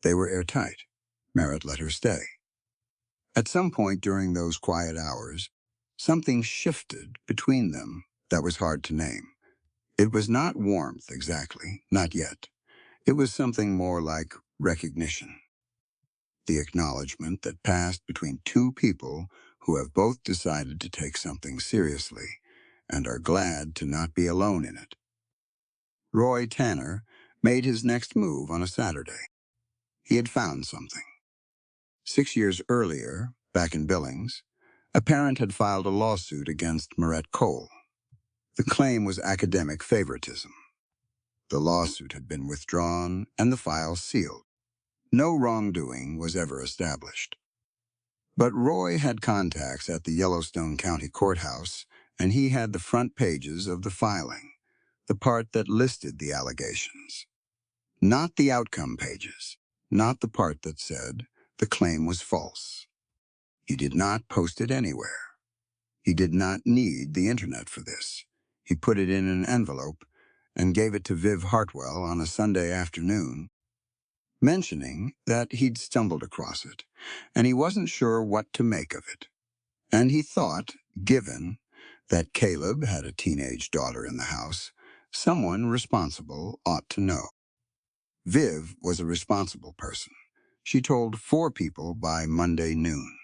They were airtight. Merritt let her stay. At some point during those quiet hours, something shifted between them that was hard to name. It was not warmth exactly, not yet. It was something more like recognition. The acknowledgement that passed between two people who have both decided to take something seriously and are glad to not be alone in it. Roy Tanner made his next move on a Saturday. He had found something. 6 years earlier, back in Billings, a parent had filed a lawsuit against Marette Cole. The claim was academic favoritism. The lawsuit had been withdrawn and the file sealed. No wrongdoing was ever established. But Roy had contacts at the Yellowstone County Courthouse, and he had the front pages of the filing, the part that listed the allegations. Not the outcome pages, not the part that said the claim was false. He did not post it anywhere. He did not need the internet for this. He put it in an envelope and gave it to Viv Hartwell on a Sunday afternoon, mentioning that he'd stumbled across it, and he wasn't sure what to make of it. And he thought, given that Caleb had a teenage daughter in the house, someone responsible ought to know. Viv was a responsible person. She told 4 people by Monday noon.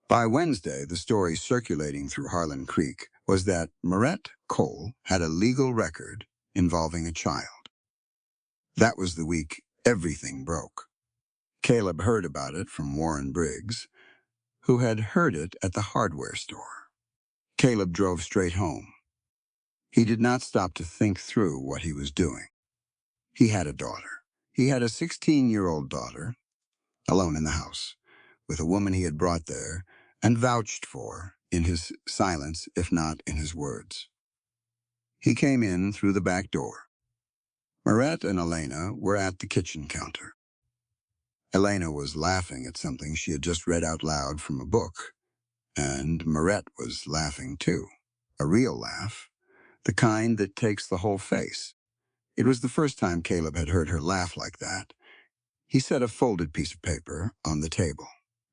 By Wednesday, the story circulating through Harlan Creek was that Marette Cole had a legal record involving a child. That was the week everything broke. Caleb heard about it from Warren Briggs, who had heard it at the hardware store. Caleb drove straight home. He did not stop to think through what he was doing. He had a daughter. He had a 16-year-old daughter, alone in the house, with a woman he had brought there and vouched for in his silence, if not in his words. He came in through the back door. Marette and Elena were at the kitchen counter. Elena was laughing at something she had just read out loud from a book, and Marette was laughing too. A real laugh, the kind that takes the whole face. It was the first time Caleb had heard her laugh like that. He set a folded piece of paper on the table.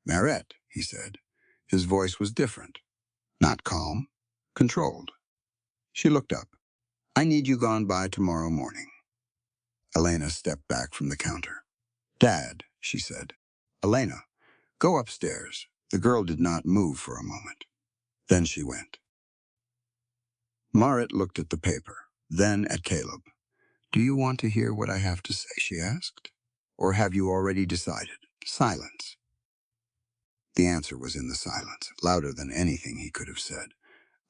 "Marette," he said. His voice was different. Not calm, controlled. She looked up. "I need you gone by tomorrow morning." Elena stepped back from the counter. "Dad," she said. "Elena, go upstairs." The girl did not move for a moment. Then she went. Marette looked at the paper, then at Caleb. "Do you want to hear what I have to say?" she asked. "Or have you already decided?" Silence. The answer was in the silence, louder than anything he could have said.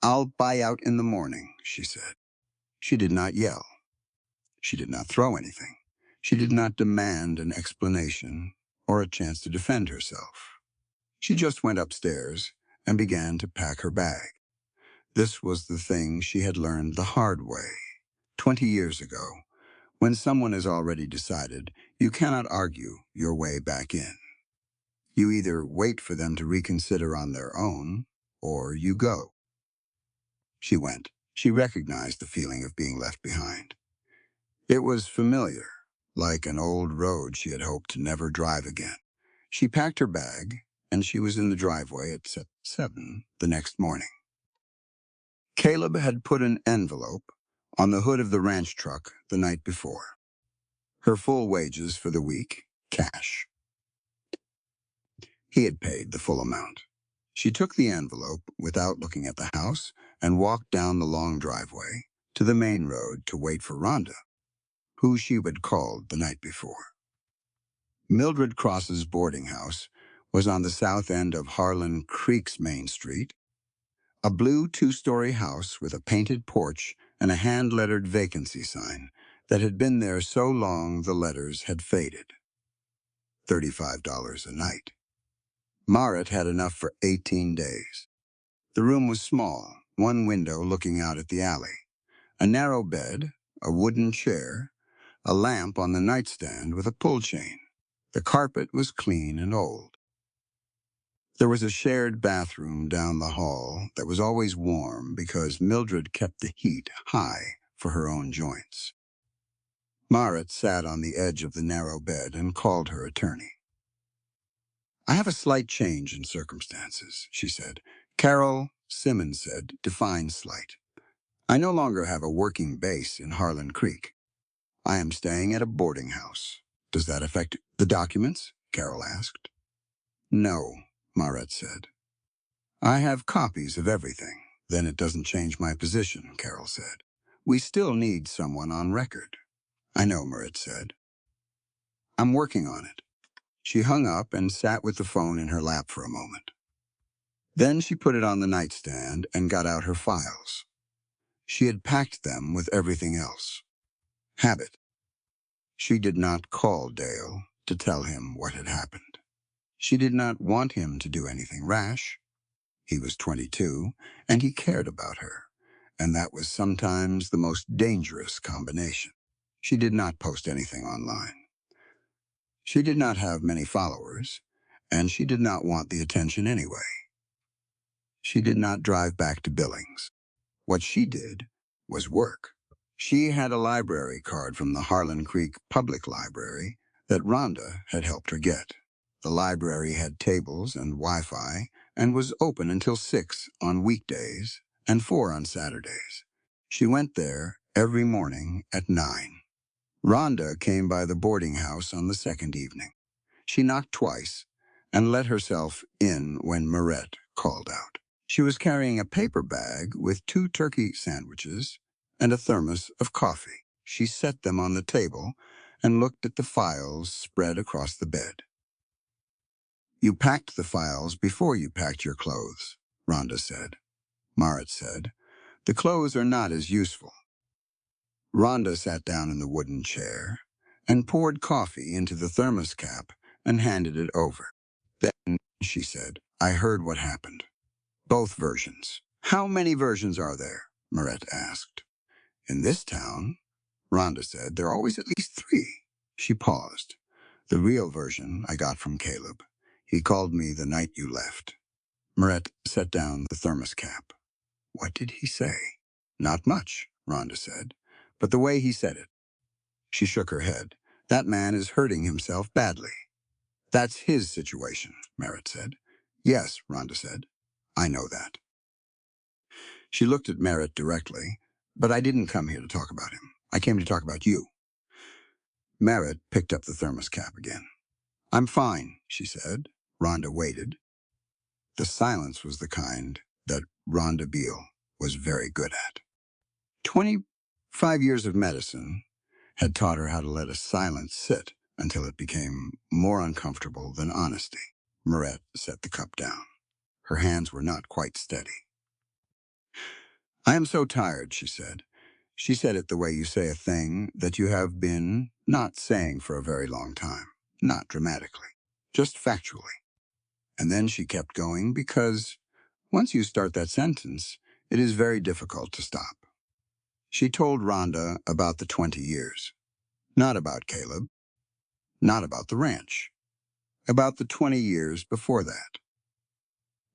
"I'll buy out in the morning," she said. She did not yell. She did not throw anything. She did not demand an explanation or a chance to defend herself. She just went upstairs and began to pack her bag. This was the thing she had learned the hard way. 20 years ago, when someone has already decided, you cannot argue your way back in. You either wait for them to reconsider on their own, or you go. She went. She recognized the feeling of being left behind. It was familiar, like an old road she had hoped to never drive again. She packed her bag, and she was in the driveway at 7 the next morning. Caleb had put an envelope on the hood of the ranch truck the night before. Her full wages for the week, cash. He had paid the full amount. She took the envelope without looking at the house and walked down the long driveway to the main road to wait for Rhonda, who she had called the night before. Mildred Cross's boarding house was on the south end of Harlan Creek's Main Street, a blue 2-story house with a painted porch and a hand-lettered vacancy sign that had been there so long the letters had faded. $35 a night. Marette had enough for 18 days. The room was small, one window looking out at the alley. A narrow bed, a wooden chair, a lamp on the nightstand with a pull chain. The carpet was clean and old. There was a shared bathroom down the hall that was always warm because Mildred kept the heat high for her own joints. Marit sat on the edge of the narrow bed and called her attorney. I have a slight change in circumstances, she said. Carol, Simmons said, define slight. I no longer have a working base in Harlan Creek. I am staying at a boarding house. Does that affect the documents? Carol asked. No, Marit said. I have copies of everything. Then it doesn't change my position, Carol said. We still need someone on record. I know, Marit said. I'm working on it. She hung up and sat with the phone in her lap for a moment. Then she put it on the nightstand and got out her files. She had packed them with everything else. Habit. She did not call Dale to tell him what had happened. She did not want him to do anything rash. He was 22, and he cared about her, and that was sometimes the most dangerous combination. She did not post anything online. She did not have many followers, and she did not want the attention anyway. She did not drive back to Billings. What she did was work. She had a library card from the Harlan Creek Public Library that Rhonda had helped her get. The library had tables and Wi-Fi and was open until 6 on weekdays and 4 on Saturdays. She went there every morning at 9. Rhonda came by the boarding house on the second evening. She knocked twice and let herself in when Marit called out. She was carrying a paper bag with 2 turkey sandwiches and a thermos of coffee. She set them on the table and looked at the files spread across the bed. You packed the files before you packed your clothes, Rhonda said. Marit said, the clothes are not as useful. Rhonda sat down in the wooden chair and poured coffee into the thermos cap and handed it over. Then, she said, I heard what happened. Both versions. How many versions are there? Marit asked. In this town, Rhonda said, there are always at least 3. She paused. The real version I got from Caleb. He called me the night you left. Marit set down the thermos cap. What did he say? Not much, Rhonda said, but the way he said it. She shook her head. That man is hurting himself badly. That's his situation, Marit said. Yes, Rhonda said. I know that. She looked at Marit directly, but I didn't come here to talk about him. I came to talk about you. Marit picked up the thermos cap again. I'm fine, she said. Rhonda waited. The silence was the kind that Rhonda Beale was very good at. 25 years of medicine had taught her how to let a silence sit until it became more uncomfortable than honesty. Marit set the cup down. Her hands were not quite steady. I am so tired, she said. She said it the way you say a thing that you have been not saying for a very long time. Not dramatically, just factually. And then she kept going because once you start that sentence, it is very difficult to stop. She told Rhonda about the 20 years. Not about Caleb. Not about the ranch. About the 20 years before that.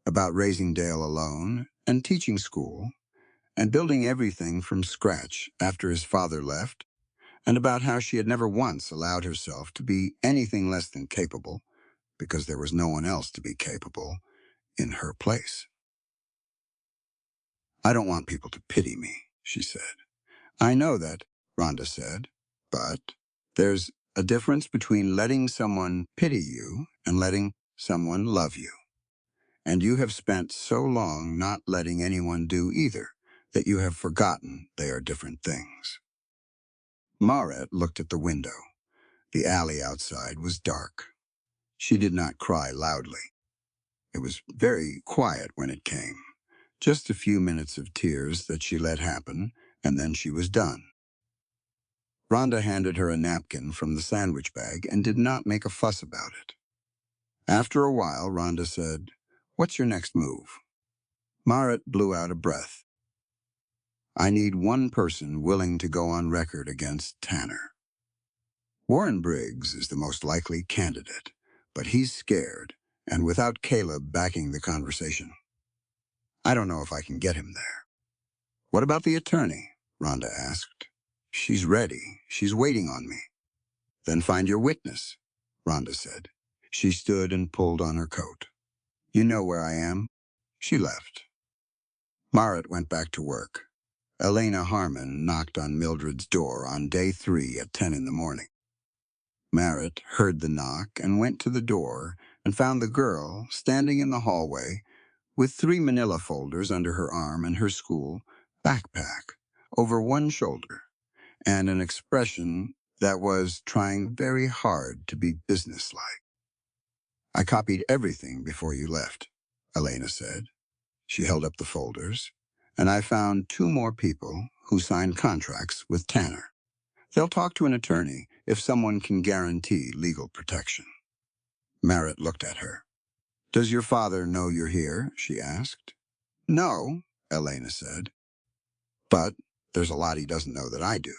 About raising Dale alone and teaching school and building everything from scratch after his father left, and about how she had never once allowed herself to be anything less than capable because there was no one else to be capable in her place. I don't want people to pity me, she said. I know that, Rhonda said, but there's a difference between letting someone pity you and letting someone love you. And you have spent so long not letting anyone do either that you have forgotten they are different things. Marit looked at the window. The alley outside was dark. She did not cry loudly. It was very quiet when it came. Just a few minutes of tears that she let happen, and then she was done. Rhonda handed her a napkin from the sandwich bag and did not make a fuss about it. After a while, Rhonda said, What's your next move? Marit blew out a breath. I need one person willing to go on record against Tanner. Warren Briggs is the most likely candidate, but he's scared, and without Caleb backing the conversation, I don't know if I can get him there. What about the attorney? Rhonda asked. She's ready. She's waiting on me. Then find your witness, Rhonda said. She stood and pulled on her coat. You know where I am. She left. Marit went back to work. Elena Harmon knocked on Mildred's door on day 3 at 10 in the morning. Marit heard the knock and went to the door and found the girl standing in the hallway with 3 manila folders under her arm and her school backpack over one shoulder, and an expression that was trying very hard to be businesslike. I copied everything before you left, Elena said. She held up the folders, and I found 2 more people who signed contracts with Tanner. They'll talk to an attorney if someone can guarantee legal protection. Marit looked at her. Does your father know you're here? She asked. No, Elena said. But there's a lot he doesn't know that I do.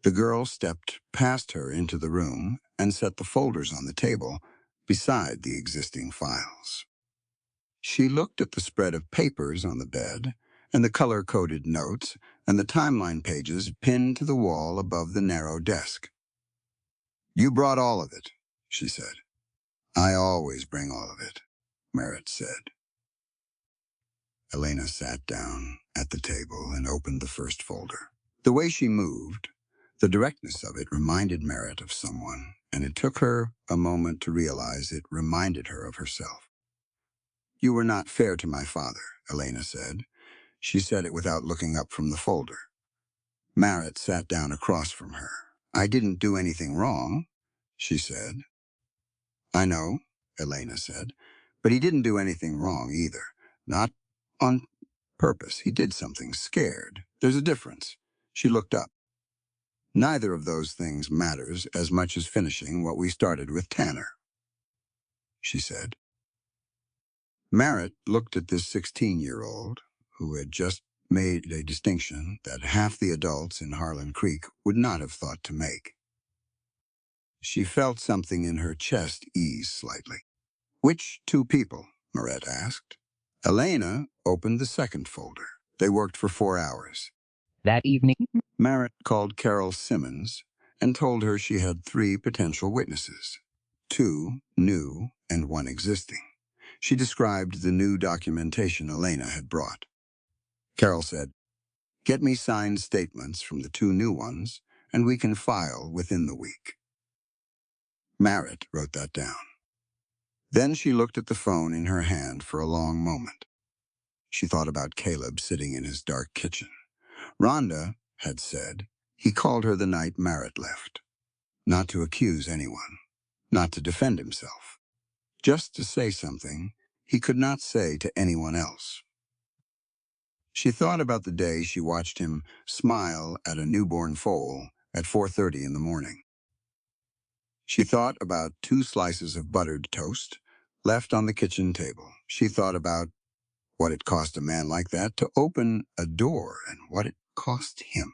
The girl stepped past her into the room and set the folders on the table beside the existing files. She looked at the spread of papers on the bed and the color-coded notes and the timeline pages pinned to the wall above the narrow desk. You brought all of it, she said. I always bring all of it, Marit said. Elena sat down at the table and opened the first folder. The way she moved, the directness of it reminded Marit of someone, and it took her a moment to realize it reminded her of herself. You were not fair to my father, Elena said. She said it without looking up from the folder. Marit sat down across from her. I didn't do anything wrong, she said. I know, Elena said, but he didn't do anything wrong either. Not on purpose. He did something scared. There's a difference. She looked up. Neither of those things matters as much as finishing what we started with Tanner, she said. Marit looked at this 16-year-old who had just made a distinction that half the adults in Harlan Creek would not have thought to make. She felt something in her chest ease slightly. Which 2 people? Marit asked. Elena opened the second folder. They worked for 4 hours. That evening, Marit called Carol Simmons and told her she had 3 potential witnesses, 2 new and 1 existing. She described the new documentation Elena had brought. Carol said, get me signed statements from the 2 new ones, and we can file within the week. Marit wrote that down. Then she looked at the phone in her hand for a long moment. She thought about Caleb sitting in his dark kitchen. Rhonda had said he called her the night Marit left, not to accuse anyone, not to defend himself, just to say something he could not say to anyone else. She thought about the day she watched him smile at a newborn foal at 4:30 in the morning. She thought about 2 slices of buttered toast left on the kitchen table. She thought about what it cost a man like that to open a door and what it cost him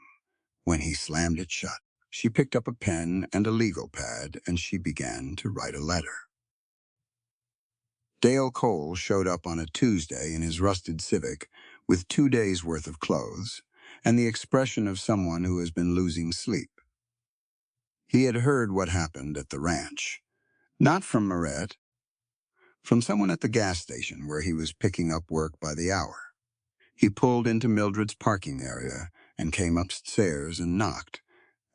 when he slammed it shut. She picked up a pen and a legal pad and she began to write a letter. Dale Cole showed up on a Tuesday in his rusted Civic with 2 days' worth of clothes and the expression of someone who has been losing sleep. He had heard what happened at the ranch, not from Marit, from someone at the gas station where he was picking up work by the hour. He pulled into Mildred's parking area and came upstairs and knocked,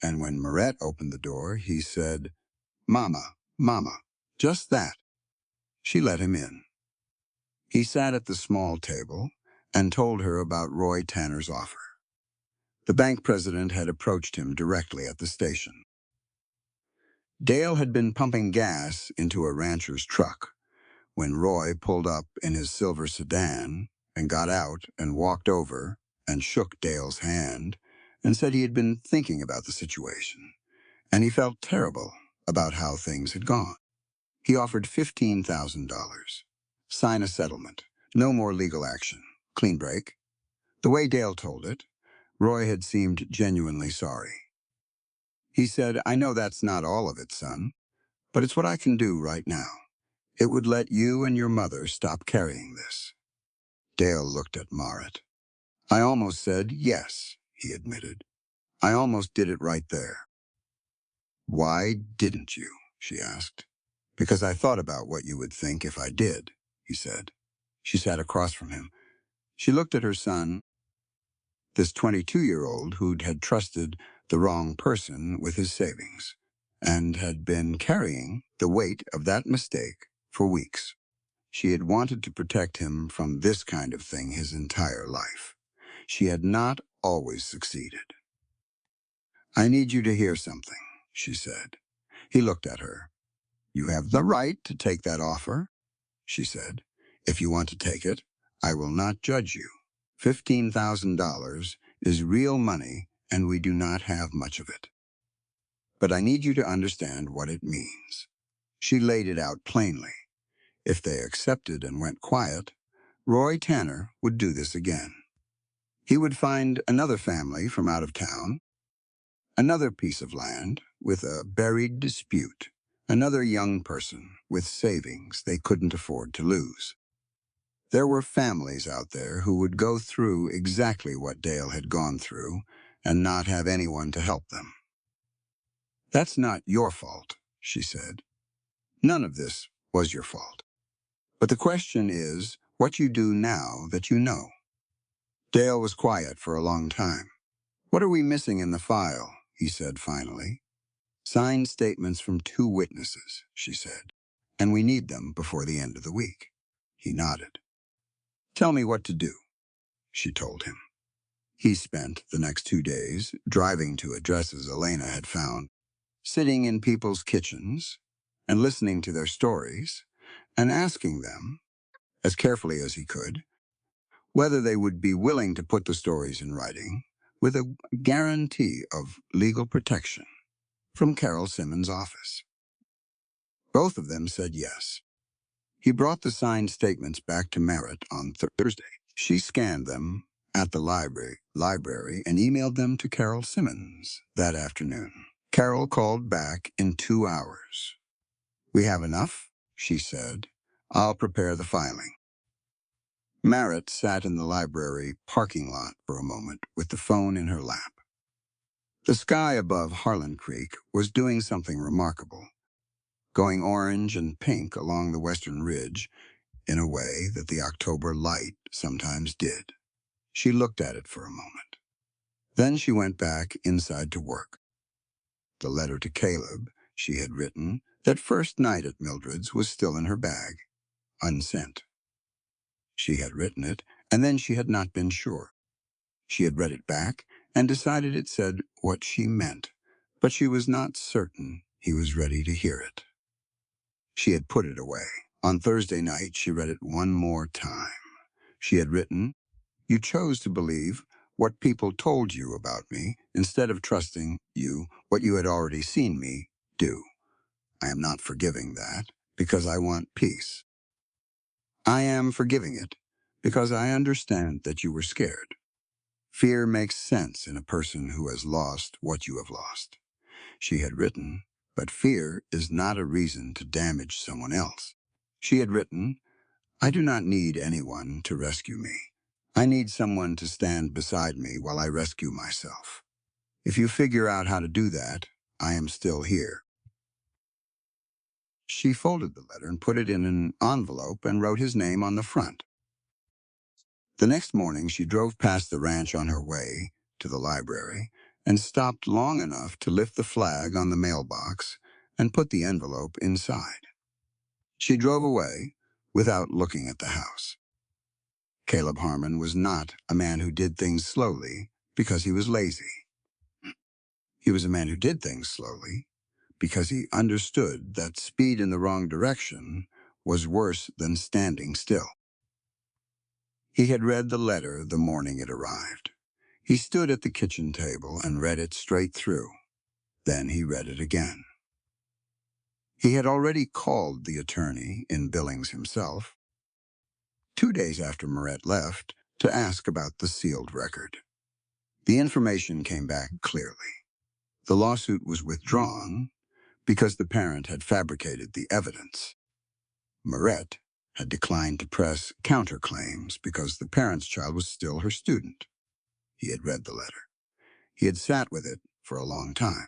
and when Marit opened the door, he said, Mama, Mama, just that. She let him in. He sat at the small table and told her about Roy Tanner's offer. The bank president had approached him directly at the station. Dale had been pumping gas into a rancher's truck when Roy pulled up in his silver sedan and got out and walked over and shook Dale's hand and said he had been thinking about the situation, and he felt terrible about how things had gone. He offered $15,000. Sign a settlement. No more legal action. Clean break. The way Dale told it, Roy had seemed genuinely sorry. He said, I know that's not all of it, son, but it's what I can do right now. It would let you and your mother stop carrying this. Dale looked at Marit. I almost said yes, he admitted. I almost did it right there. Why didn't you? She asked. Because I thought about what you would think if I did, he said. She sat across from him. She looked at her son, this 22-year-old who'd had trusted the wrong person with his savings and had been carrying the weight of that mistake for weeks. She had wanted to protect him from this kind of thing his entire life. She had not always succeeded. I need you to hear something, she said. He looked at her. You have the right to take that offer, she said. If you want to take it, I will not judge you. $15,000 is real money, and we do not have much of it. But I need you to understand what it means. She laid it out plainly. If they accepted and went quiet, Roy Tanner would do this again. He would find another family from out of town, another piece of land with a buried dispute, another young person with savings they couldn't afford to lose. There were families out there who would go through exactly what Dale had gone through and not have anyone to help them. That's not your fault, she said. None of this was your fault. But the question is what you do now that you know. Dale was quiet for a long time. What are we missing in the file? He said finally. Signed statements from 2 witnesses, she said, and we need them before the end of the week. He nodded. Tell me what to do, she told him. He spent the next 2 days driving to addresses Elena had found, sitting in people's kitchens and listening to their stories and asking them, as carefully as he could, whether they would be willing to put the stories in writing with a guarantee of legal protection from Carol Simmons' office. Both of them said yes. He brought the signed statements back to Merritt on Thursday. She scanned them at the library and emailed them to Carol Simmons that afternoon. Carol called back in 2 hours. We have enough, she said. I'll prepare the filing. Merritt sat in the library parking lot for a moment with the phone in her lap. The sky above Harlan Creek was doing something remarkable, going orange and pink along the western ridge in a way that the October light sometimes did. She looked at it for a moment. Then she went back inside to work. The letter to Caleb she had written that first night at Mildred's was still in her bag, unsent. She had written it, and then she had not been sure. She had read it back and decided it said what she meant, but she was not certain he was ready to hear it. She had put it away. On Thursday night, she read it one more time. She had written, You chose to believe what people told you about me instead of trusting you what you had already seen me do. I am not forgiving that because I want peace. I am forgiving it because I understand that you were scared. Fear makes sense in a person who has lost what you have lost. She had written, but fear is not a reason to damage someone else. She had written, I do not need anyone to rescue me. I need someone to stand beside me while I rescue myself. If you figure out how to do that, I am still here. She folded the letter and put it in an envelope and wrote his name on the front. The next morning, she drove past the ranch on her way to the library and stopped long enough to lift the flag on the mailbox and put the envelope inside. She drove away without looking at the house. Caleb Harmon was not a man who did things slowly because he was lazy. He was a man who did things slowly because he understood that speed in the wrong direction was worse than standing still. He had read the letter the morning it arrived. He stood at the kitchen table and read it straight through. Then he read it again. He had already called the attorney in Billings himself, 2 days after Moret left, to ask about the sealed record. The information came back clearly. The lawsuit was withdrawn because the parent had fabricated the evidence. Moret had declined to press counterclaims because the parent's child was still her student. He had read the letter. He had sat with it for a long time.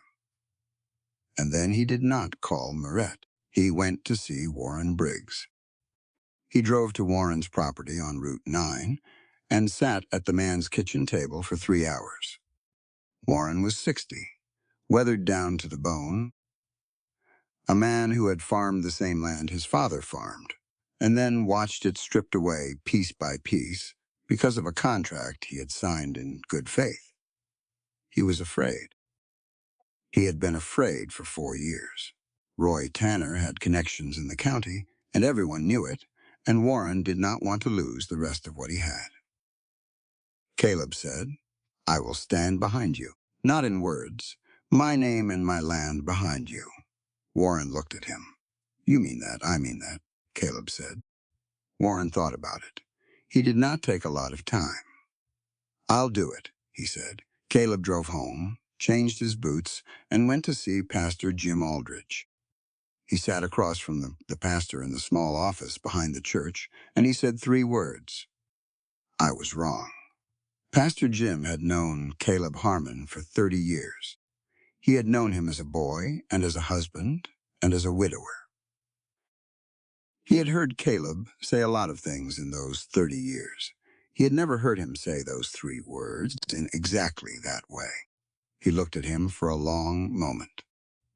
And then he did not call Moret. He went to see Warren Briggs. He drove to Warren's property on Route 9 and sat at the man's kitchen table for 3 hours. Warren was 60, weathered down to the bone, a man who had farmed the same land his father farmed, and then watched it stripped away piece by piece because of a contract he had signed in good faith. He was afraid. He had been afraid for 4 years. Roy Tanner had connections in the county, and everyone knew it, and Warren did not want to lose the rest of what he had. Caleb said, "I will stand behind you, not in words, my name and my land behind you." Warren looked at him. "You mean that, I mean that," Caleb said. Warren thought about it. He did not take a lot of time. "I'll do it," he said. Caleb drove home, changed his boots, and went to see Pastor Jim Aldrich. He sat across from the pastor in the small office behind the church, and he said 3 words. "I was wrong." Pastor Jim had known Caleb Harmon for 30 years. He had known him as a boy and as a husband and as a widower. He had heard Caleb say a lot of things in those 30 years. He had never heard him say those 3 words in exactly that way. He looked at him for a long moment.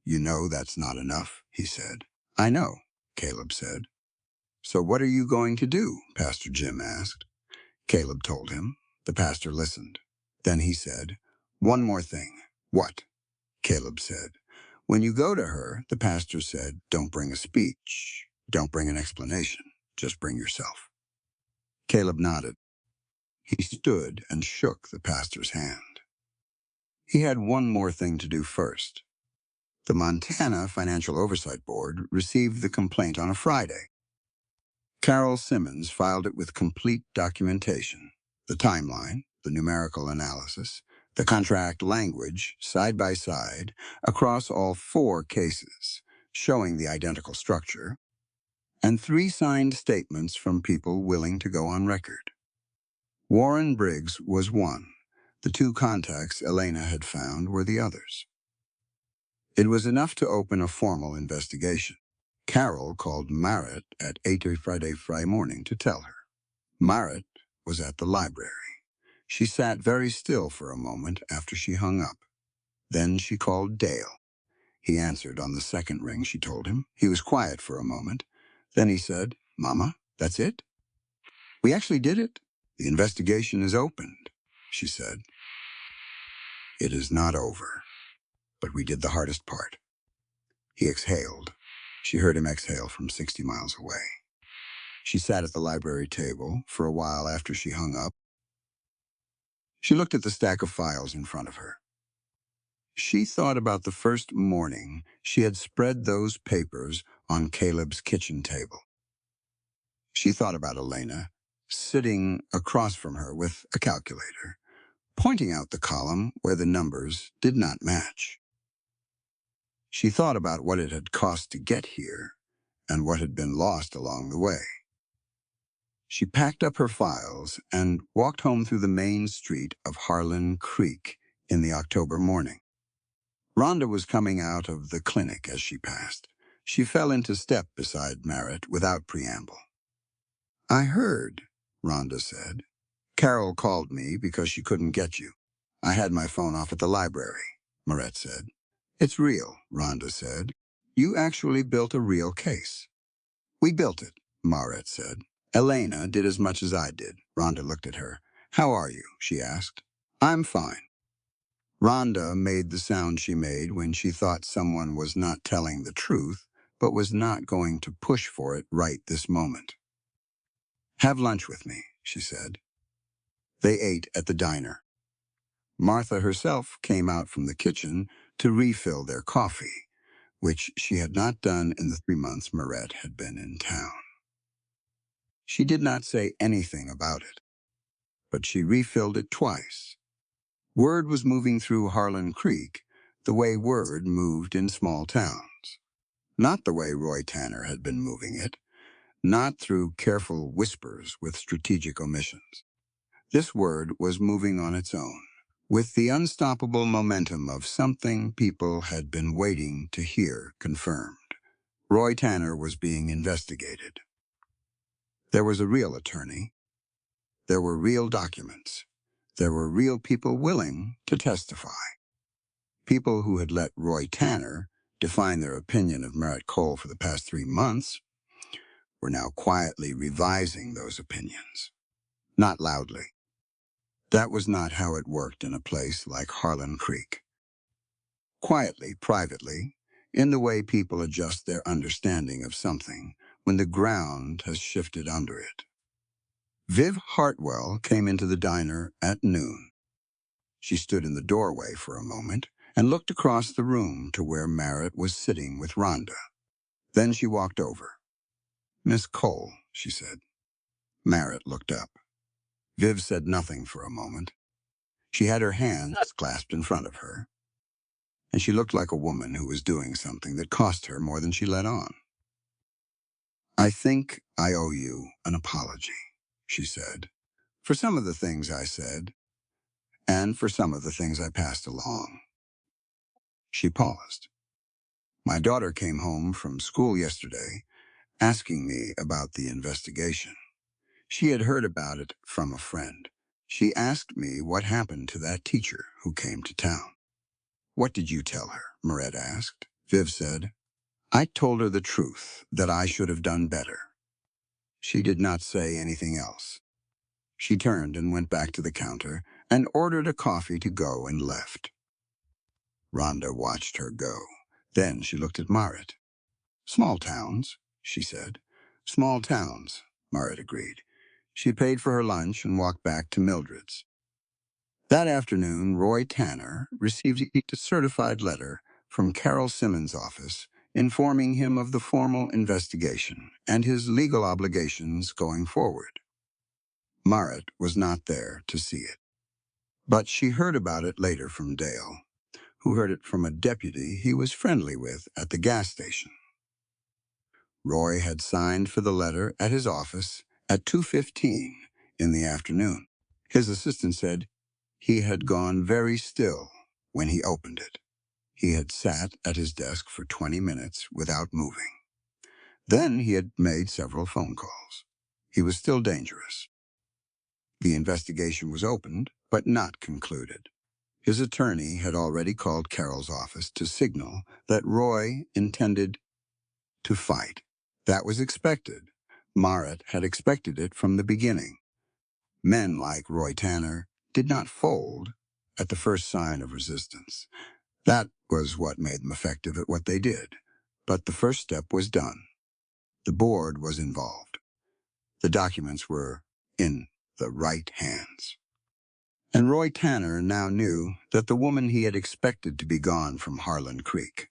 "You know that's not enough," he said. "I know," Caleb said. "So what are you going to do?" Pastor Jim asked. Caleb told him. The pastor listened. Then he said, "One more thing." "What?" Caleb said. "When you go to her," the pastor said, "don't bring a speech. Don't bring an explanation. Just bring yourself." Caleb nodded. He stood and shook the pastor's hand. He had one more thing to do first. The Montana Financial Oversight Board received the complaint on a Friday. Carol Simmons filed it with complete documentation, the timeline, the numerical analysis, the contract language, side by side, across all 4 cases, showing the identical structure, and 3 signed statements from people willing to go on record. Warren Briggs was one. The 2 contacts Elena had found were the others. It was enough to open a formal investigation. Carol called Marit at 8 Friday morning to tell her. Marit was at the library. She sat very still for a moment after she hung up. Then she called Dale. He answered on the second ring, she told him. He was quiet for a moment. Then he said, "Mama, that's it? We actually did it? The investigation is opened," she said. "It is not over, but we did the hardest part." He exhaled. She heard him exhale from 60 miles away. She sat at the library table for a while after she hung up. She looked at the stack of files in front of her. She thought about the first morning she had spread those papers on Caleb's kitchen table. She thought about Elena, sitting across from her with a calculator, pointing out the column where the numbers did not match. She thought about what it had cost to get here and what had been lost along the way. She packed up her files and walked home through the main street of Harlan Creek in the October morning. Rhonda was coming out of the clinic as she passed. She fell into step beside Marit without preamble. "I heard," Rhonda said. "Carol called me because she couldn't get you. I had my phone off at the library," Marit said. "It's real," Rhonda said. "You actually built a real case." "We built it," Marit said. "Elena did as much as I did." Rhonda looked at her. "How are you?" she asked. "I'm fine." Rhonda made the sound she made when she thought someone was not telling the truth, but was not going to push for it right this moment. "Have lunch with me," she said. They ate at the diner. Martha herself came out from the kitchen to refill their coffee, which she had not done in the 3 months Moret had been in town. She did not say anything about it, but she refilled it twice. Word was moving through Harlan Creek the way word moved in small towns. Not the way Roy Tanner had been moving it, not through careful whispers with strategic omissions. This word was moving on its own, with the unstoppable momentum of something people had been waiting to hear confirmed. Roy Tanner was being investigated. There was a real attorney. There were real documents. There were real people willing to testify. People who had let Roy Tanner define their opinion of Merritt Cole for the past 3 months were now quietly revising those opinions. Not loudly. That was not how it worked in a place like Harlan Creek. Quietly, privately, in the way people adjust their understanding of something when the ground has shifted under it. Viv Hartwell came into the diner at noon. She stood in the doorway for a moment and looked across the room to where Merritt was sitting with Rhonda. Then she walked over. "Miss Cole," she said. Merritt looked up. Viv said nothing for a moment. She had her hands clasped in front of her, and she looked like a woman who was doing something that cost her more than she let on. "I think I owe you an apology," she said, "for some of the things I said, and for some of the things I passed along." She paused. "My daughter came home from school yesterday asking me about the investigation. She had heard about it from a friend. She asked me what happened to that teacher who came to town." "What did you tell her?" Merritt asked. Viv said, "I told her the truth, that I should have done better." She did not say anything else. She turned and went back to the counter and ordered a coffee to go and left. Rhonda watched her go. Then she looked at Merritt. "Small towns," she said. "Small towns," Merritt agreed. She paid for her lunch and walked back to Mildred's. That afternoon, Roy Tanner received a certified letter from Carol Simmons' office informing him of the formal investigation and his legal obligations going forward. Merritt was not there to see it, but she heard about it later from Dale, who heard it from a deputy he was friendly with at the gas station. Roy had signed for the letter at his office at 2:15 in the afternoon. His assistant said he had gone very still when he opened it. He had sat at his desk for 20 minutes without moving. Then he had made several phone calls. He was still dangerous. The investigation was opened, but not concluded. His attorney had already called Carol's office to signal that Roy intended to fight. That was expected. Merritt had expected it from the beginning. Men like Roy Tanner did not fold at the first sign of resistance. That was what made them effective at what they did. But the first step was done. The board was involved. The documents were in the right hands. And Roy Tanner now knew that the woman he had expected to be gone from Harlan Creek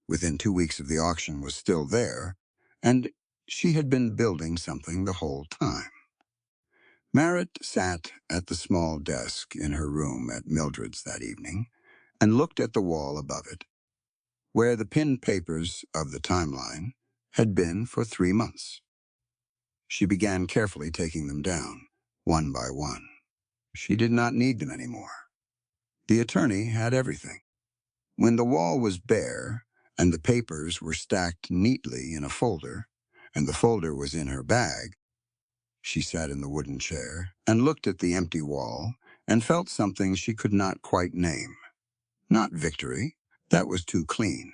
within 2 weeks of the auction was still there, and she had been building something the whole time. Merritt sat at the small desk in her room at Mildred's that evening and looked at the wall above it, where the pinned papers of the timeline had been for 3 months. She began carefully taking them down, one by one. She did not need them anymore. The attorney had everything. When the wall was bare and the papers were stacked neatly in a folder, and the folder was in her bag, she sat in the wooden chair and looked at the empty wall and felt something she could not quite name. Not victory, that was too clean.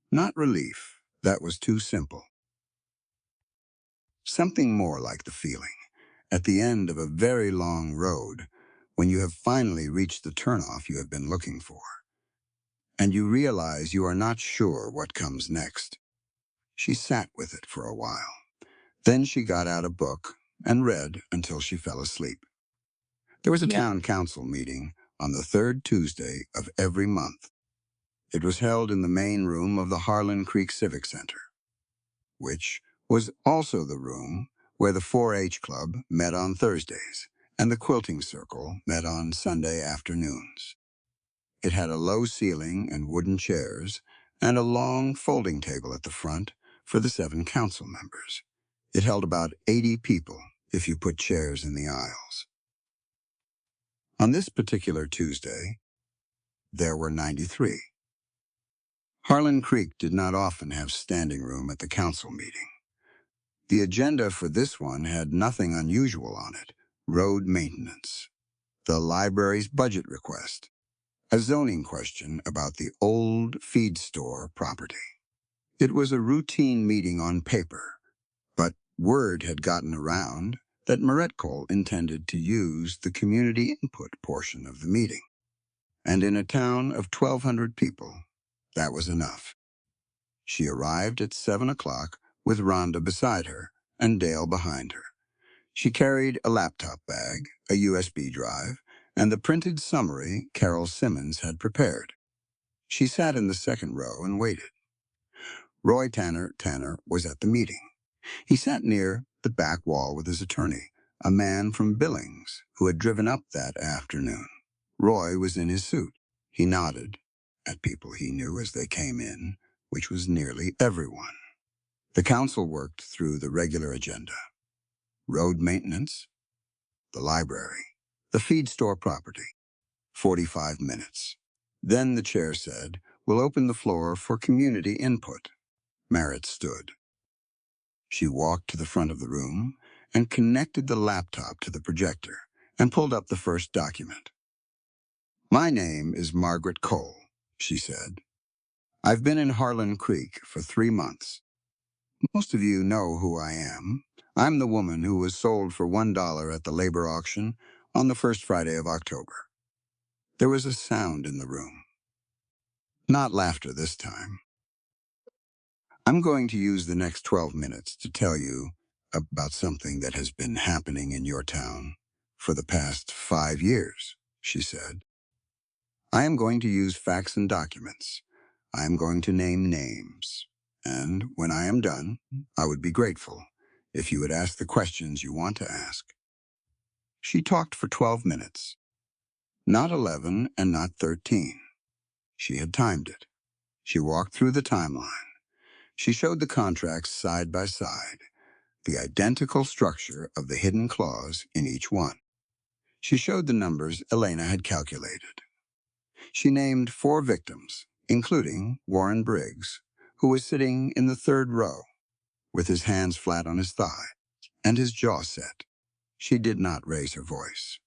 Not relief, that was too simple. Something more like the feeling, at the end of a very long road, when you have finally reached the turnoff you have been looking for, and you realize you are not sure what comes next. She sat with it for a while. Then she got out a book and read until she fell asleep. There was a town council meeting on the third Tuesday of every month. It was held in the main room of the Harlan Creek Civic Center, which was also the room where the 4-H Club met on Thursdays and the Quilting Circle met on Sunday afternoons. It had a low ceiling and wooden chairs and a long folding table at the front for the 7 council members. It held about 80 people if you put chairs in the aisles. On this particular Tuesday, there were 93. Harlan Creek did not often have standing room at the council meeting. The agenda for this one had nothing unusual on it: road maintenance, the library's budget request, a zoning question about the old feed store property. It was a routine meeting on paper, but word had gotten around that Moretcole intended to use the community input portion of the meeting. And in a town of 1,200 people, that was enough. She arrived at 7 o'clock with Rhonda beside her and Dale behind her. She carried a laptop bag, a USB drive, and the printed summary Carol Simmons had prepared. She sat in the second row and waited. Roy Tanner was at the meeting. He sat near the back wall with his attorney, a man from Billings who had driven up that afternoon. Roy was in his suit. He nodded at people he knew as they came in, which was nearly everyone. The council worked through the regular agenda: road maintenance, the library, the feed store property. 45 minutes. Then the chair said, "We'll open the floor for community input." Merritt stood. She walked to the front of the room and connected the laptop to the projector and pulled up the first document. "My name is Margaret Cole," she said. "I've been in Harlan Creek for 3 months. Most of you know who I am. I'm the woman who was sold for $1 at the labor auction on the first Friday of October." There was a sound in the room. Not laughter this time. "I'm going to use the next 12 minutes to tell you about something that has been happening in your town for the past 5 years," she said. "I am going to use facts and documents. I am going to name names. And when I am done, I would be grateful if you would ask the questions you want to ask." She talked for 12 minutes. Not 11 and not 13. She had timed it. She walked through the timeline. She showed the contracts side by side, the identical structure of the hidden clause in each one. She showed the numbers Elena had calculated. She named 4 victims, including Warren Briggs, who was sitting in the third row, with his hands flat on his thigh and his jaw set. She did not raise her voice.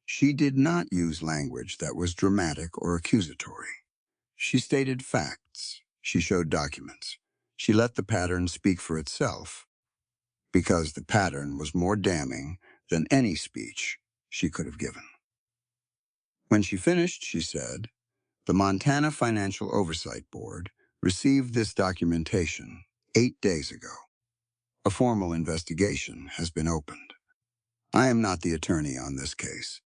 She did not use language that was dramatic or accusatory. She stated facts. She showed documents. She let the pattern speak for itself, because the pattern was more damning than any speech she could have given. When she finished, she said, "The Montana Financial Oversight Board received this documentation 8 days ago. A formal investigation has been opened. I am not the attorney on this case.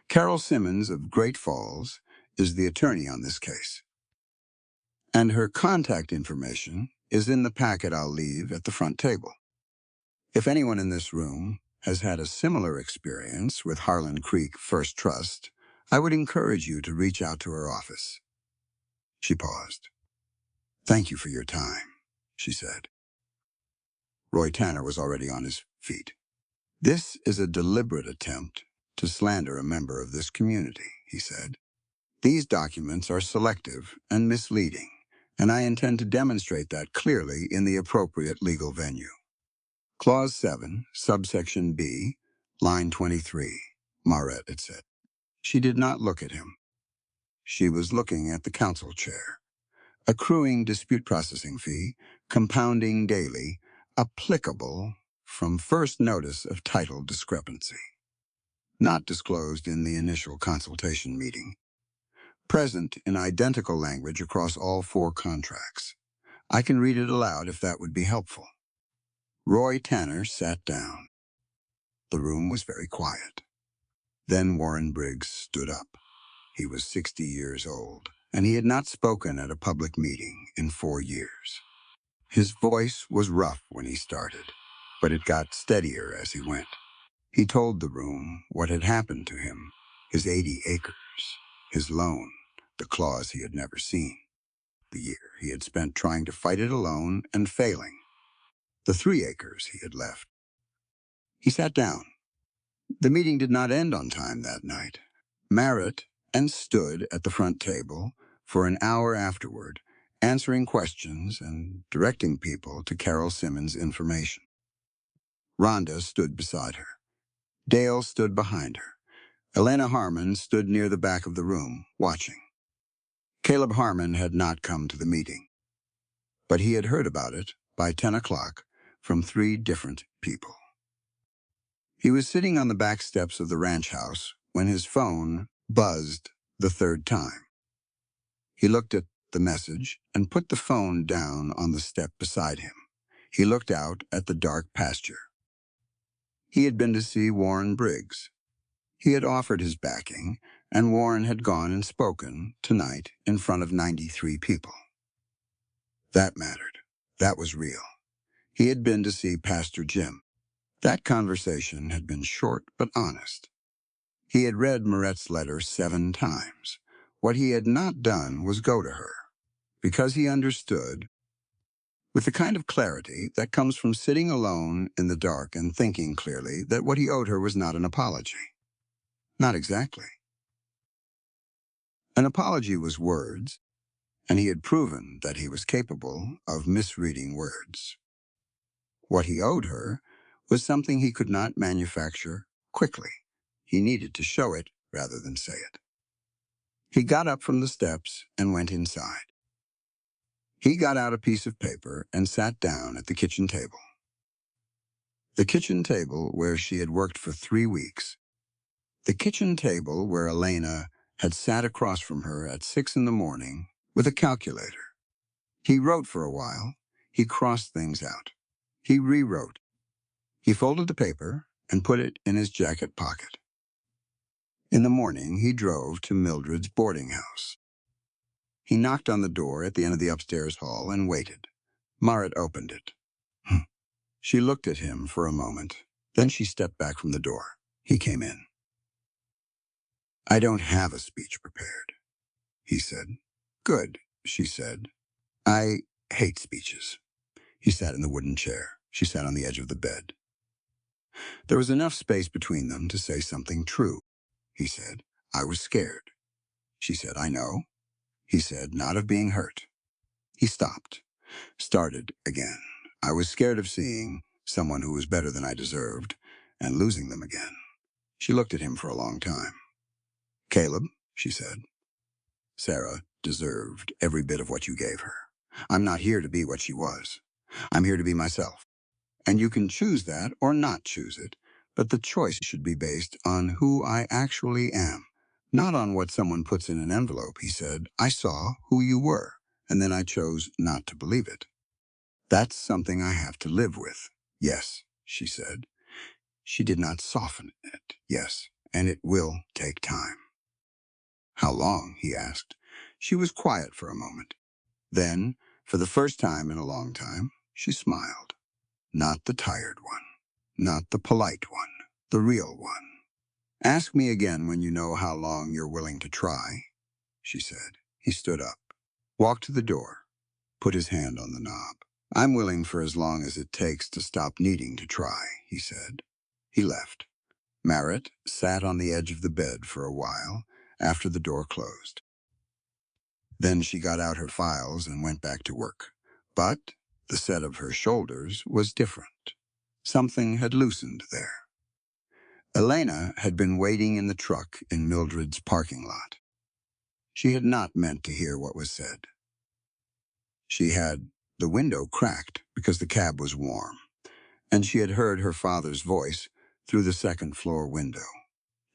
Carol Simmons of Great Falls is the attorney on this case. And her contact information is in the packet I'll leave at the front table. If anyone in this room has had a similar experience with Harlan Creek First Trust, I would encourage you to reach out to her office." She paused. "Thank you for your time," she said. Roy Tanner was already on his feet. "This is a deliberate attempt to slander a member of this community," he said. "These documents are selective and misleading, and I intend to demonstrate that clearly in the appropriate legal venue. Clause 7, subsection B, line 23, Marette had said." She did not look at him. She was looking at the council chair. Accruing dispute processing fee, compounding daily, applicable from first notice of title discrepancy. Not disclosed in the initial consultation meeting. Present in identical language across all 4 contracts. I can read it aloud if that would be helpful. Roy Tanner sat down. The room was very quiet. Then Warren Briggs stood up. He was 60 years old, and he had not spoken at a public meeting in 4 years. His voice was rough when he started, but it got steadier as he went. He told the room what had happened to him, his 80 acres, his loan, the clause he had never seen, the year he had spent trying to fight it alone and failing, the 3 acres he had left. He sat down. The meeting did not end on time that night. Merritt and stood at the front table for an hour afterward, answering questions and directing people to Carol Simmons' information. Rhonda stood beside her. Dale stood behind her. Elena Harmon stood near the back of the room, watching. Caleb Harmon had not come to the meeting, but he had heard about it by 10 o'clock from 3 different people. He was sitting on the back steps of the ranch house when his phone buzzed the 3rd time. He looked at the message and put the phone down on the step beside him. He looked out at the dark pasture. He had been to see Warren Briggs. He had offered his backing, and Warren had gone and spoken tonight in front of 93 people. That mattered. That was real. He had been to see Pastor Jim. That conversation had been short but honest. He had read Moret's letter 7 times. What he had not done was go to her, because he understood, with the kind of clarity that comes from sitting alone in the dark and thinking clearly, that what he owed her was not an apology. Not exactly. An apology was words, and he had proven that he was capable of misreading words. What he owed her was something he could not manufacture quickly. He needed to show it rather than say it. He got up from the steps and went inside. He got out a piece of paper and sat down at the kitchen table. The kitchen table where she had worked for 3 weeks. The kitchen table where Elena had sat across from her at 6 in the morning with a calculator. He wrote for a while. He crossed things out. He rewrote. He folded the paper and put it in his jacket pocket. In the morning, he drove to Mildred's boarding house. He knocked on the door at the end of the upstairs hall and waited. Moret opened it. She looked at him for a moment. Then she stepped back from the door. He came in. "I don't have a speech prepared," he said. "Good," she said. "I hate speeches." He sat in the wooden chair. She sat on the edge of the bed. There was enough space between them to say something true. He said, "I was scared." She said, "I know." He said, "Not of being hurt." He stopped, started again. "I was scared of seeing someone who was better than I deserved and losing them again." She looked at him for a long time. "Caleb," she said, "Sarah deserved every bit of what you gave her. I'm not here to be what she was. I'm here to be myself. And you can choose that or not choose it, but the choice should be based on who I actually am, not on what someone puts in an envelope." He said, "I saw who you were, and then I chose not to believe it. That's something I have to live with." "Yes," she said. She did not soften it. "Yes, and it will take time." "How long?" he asked. She was quiet for a moment. Then, for the first time in a long time, she smiled. Not the tired one. Not the polite one. The real one. "Ask me again when you know how long you're willing to try," she said. He stood up, walked to the door, put his hand on the knob. "I'm willing for as long as it takes to stop needing to try," he said. He left. Merritt sat on the edge of the bed for a while after the door closed. Then she got out her files and went back to work. But the set of her shoulders was different. Something had loosened there. Elena had been waiting in the truck in Mildred's parking lot. She had not meant to hear what was said. She had the window cracked because the cab was warm, and she had heard her father's voice through the second-floor window.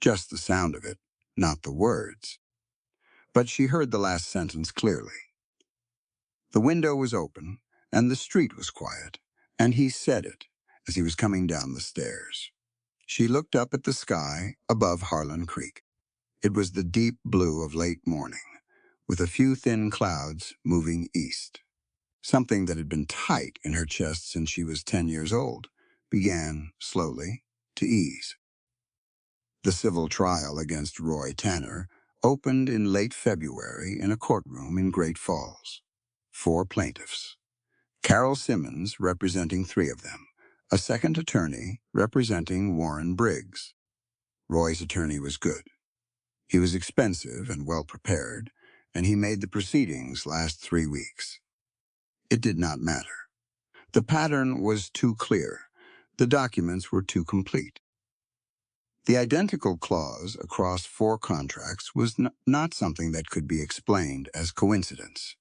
Just the sound of it, not the words. But she heard the last sentence clearly. The window was open, and the street was quiet, and he said it as he was coming down the stairs. She looked up at the sky above Harlan Creek. It was the deep blue of late morning, with a few thin clouds moving east. Something that had been tight in her chest since she was 10 years old began, slowly, to ease. The civil trial against Roy Tanner opened in late February in a courtroom in Great Falls. 4 plaintiffs. Carol Simmons representing 3 of them, a second attorney representing Warren Briggs. Roy's attorney was good. He was expensive and well-prepared, and he made the proceedings last 3 weeks. It did not matter. The pattern was too clear. The documents were too complete. The identical clause across 4 contracts was not something that could be explained as coincidence,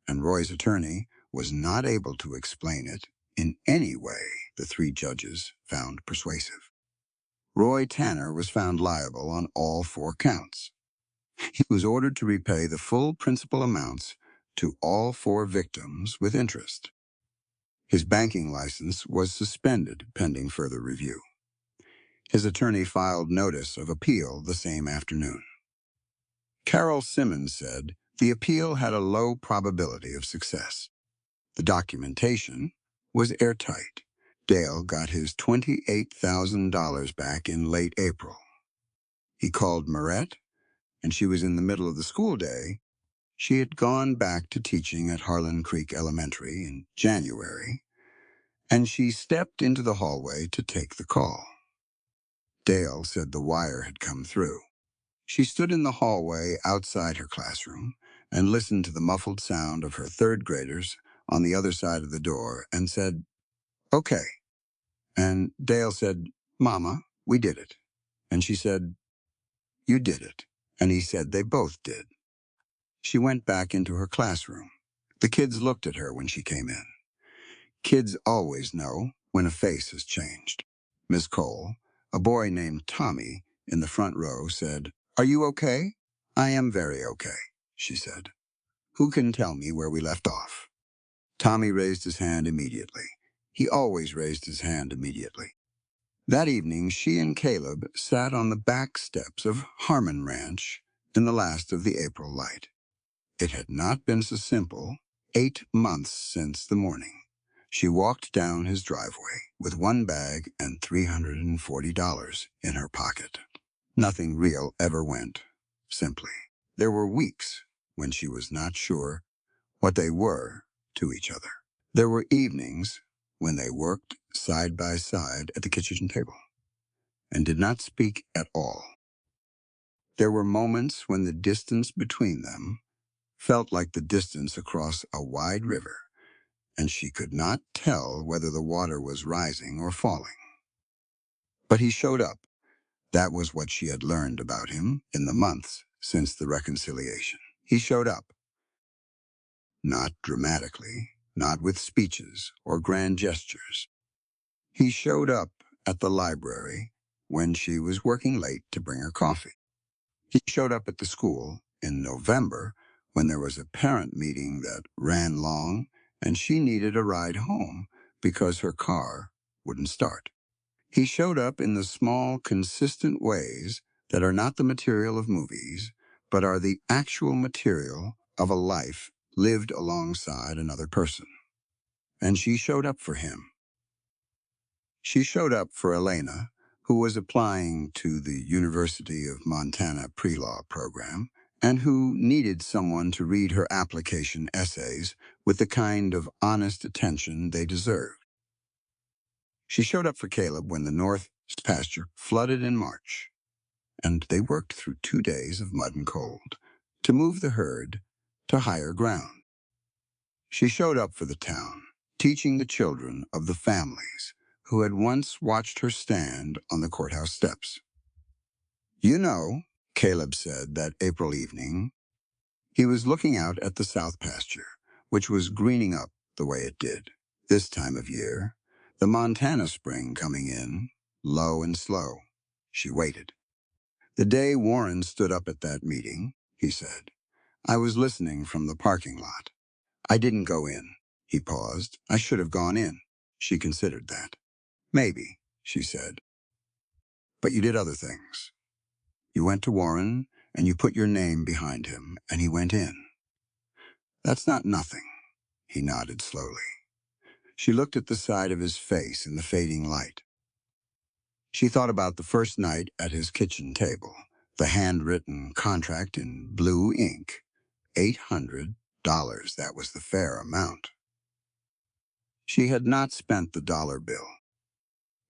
and Roy's attorney was not able to explain it in any way the 3 judges found persuasive. Roy Tanner was found liable on all 4 counts. He was ordered to repay the full principal amounts to all 4 victims with interest. His banking license was suspended pending further review. His attorney filed notice of appeal the same afternoon. Carol Simmons said the appeal had a low probability of success. The documentation was airtight. Dale got his $28,000 back in late April. He called Marette, and she was in the middle of the school day. She had gone back to teaching at Harlan Creek Elementary in January, and she stepped into the hallway to take the call. Dale said the wire had come through. She stood in the hallway outside her classroom and listened to the muffled sound of her 3rd graders on the other side of the door and said, "Okay." And Dale said, "Mama, we did it." And she said, "You did it." And he said they both did. She went back into her classroom. The kids looked at her when she came in. Kids always know when a face has changed. Miss Cole, a boy named Tommy in the front row, said, "Are you okay?" "I am very okay," she said. "Who can tell me where we left off?" Tommy raised his hand immediately. He always raised his hand immediately. That evening, she and Caleb sat on the back steps of Harmon Ranch in the last of the April light. It had not been so simple. 8 months since the morning. She walked down his driveway with 1 bag and $340 in her pocket. Nothing real ever went, simply. There were weeks when she was not sure what they were to each other. There were evenings when they worked side by side at the kitchen table and did not speak at all. There were moments when the distance between them felt like the distance across a wide river, and she could not tell whether the water was rising or falling. But he showed up. That was what she had learned about him in the months since the reconciliation. He showed up. Not dramatically, not with speeches or grand gestures. He showed up at the library when she was working late to bring her coffee. He showed up at the school in November when there was a parent meeting that ran long and she needed a ride home because her car wouldn't start. He showed up in the small, consistent ways that are not the material of movies, but are the actual material of a life lived alongside another person. And she showed up for him. She showed up for Elena, who was applying to the University of Montana pre-law program, and who needed someone to read her application essays with the kind of honest attention they deserved. She showed up for Caleb when the North pasture flooded in March, and they worked through 2 days of mud and cold to move the herd to higher ground. She showed up for the town, teaching the children of the families who had once watched her stand on the courthouse steps. "You know," Caleb said that April evening, he was looking out at the south pasture, which was greening up the way it did this time of year, the Montana spring coming in, low and slow. She waited. "The day Warren stood up at that meeting," he said, "I was listening from the parking lot. I didn't go in." He paused. "I should have gone in." She considered that. "Maybe," she said. "But you did other things. You went to Warren, and you put your name behind him, and he went in." "That's not nothing." He nodded slowly. She looked at the side of his face in the fading light. She thought about the first night at his kitchen table, the handwritten contract in blue ink. $800, that was the fair amount. She had not spent the dollar bill.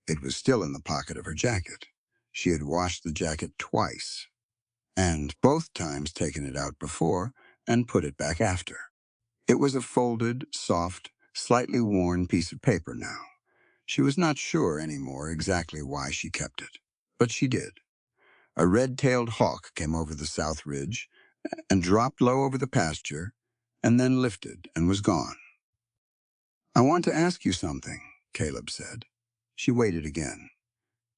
It was still in the pocket of her jacket. She had washed the jacket twice, and both times taken it out before and put it back after. It was a folded, soft, slightly worn piece of paper now. She was not sure anymore exactly why she kept it, but she did. A red-tailed hawk came over the south ridge and dropped low over the pasture, and then lifted and was gone. "I want to ask you something," Caleb said. She waited again.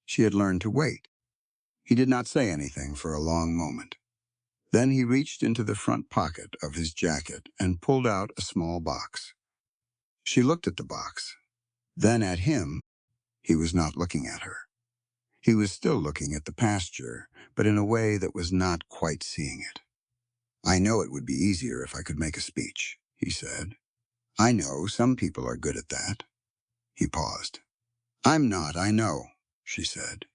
She had learned to wait. He did not say anything for a long moment. Then he reached into the front pocket of his jacket and pulled out a small box. She looked at the box, then at him. He was not looking at her. He was still looking at the pasture, but in a way that was not quite seeing it. "I know it would be easier if I could make a speech," he said. "I know some people are good at that." He paused. "I'm not, I know," she said.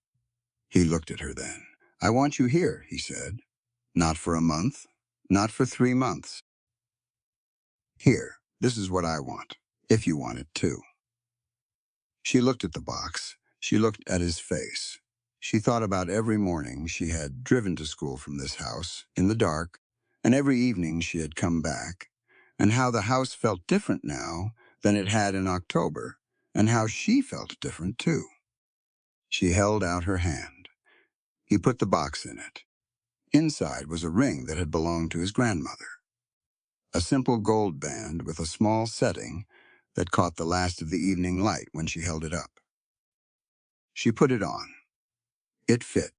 He looked at her then. "I want you here," he said. "Not for a month, not for 3 months. Here, this is what I want, if you want it too." She looked at the box. She looked at his face. She thought about every morning she had driven to school from this house, in the dark, and every evening she had come back, and how the house felt different now than it had in October, and how she felt different too. She held out her hand. He put the box in it. Inside was a ring that had belonged to his grandmother. A simple gold band with a small setting that caught the last of the evening light when she held it up. She put it on. It fit.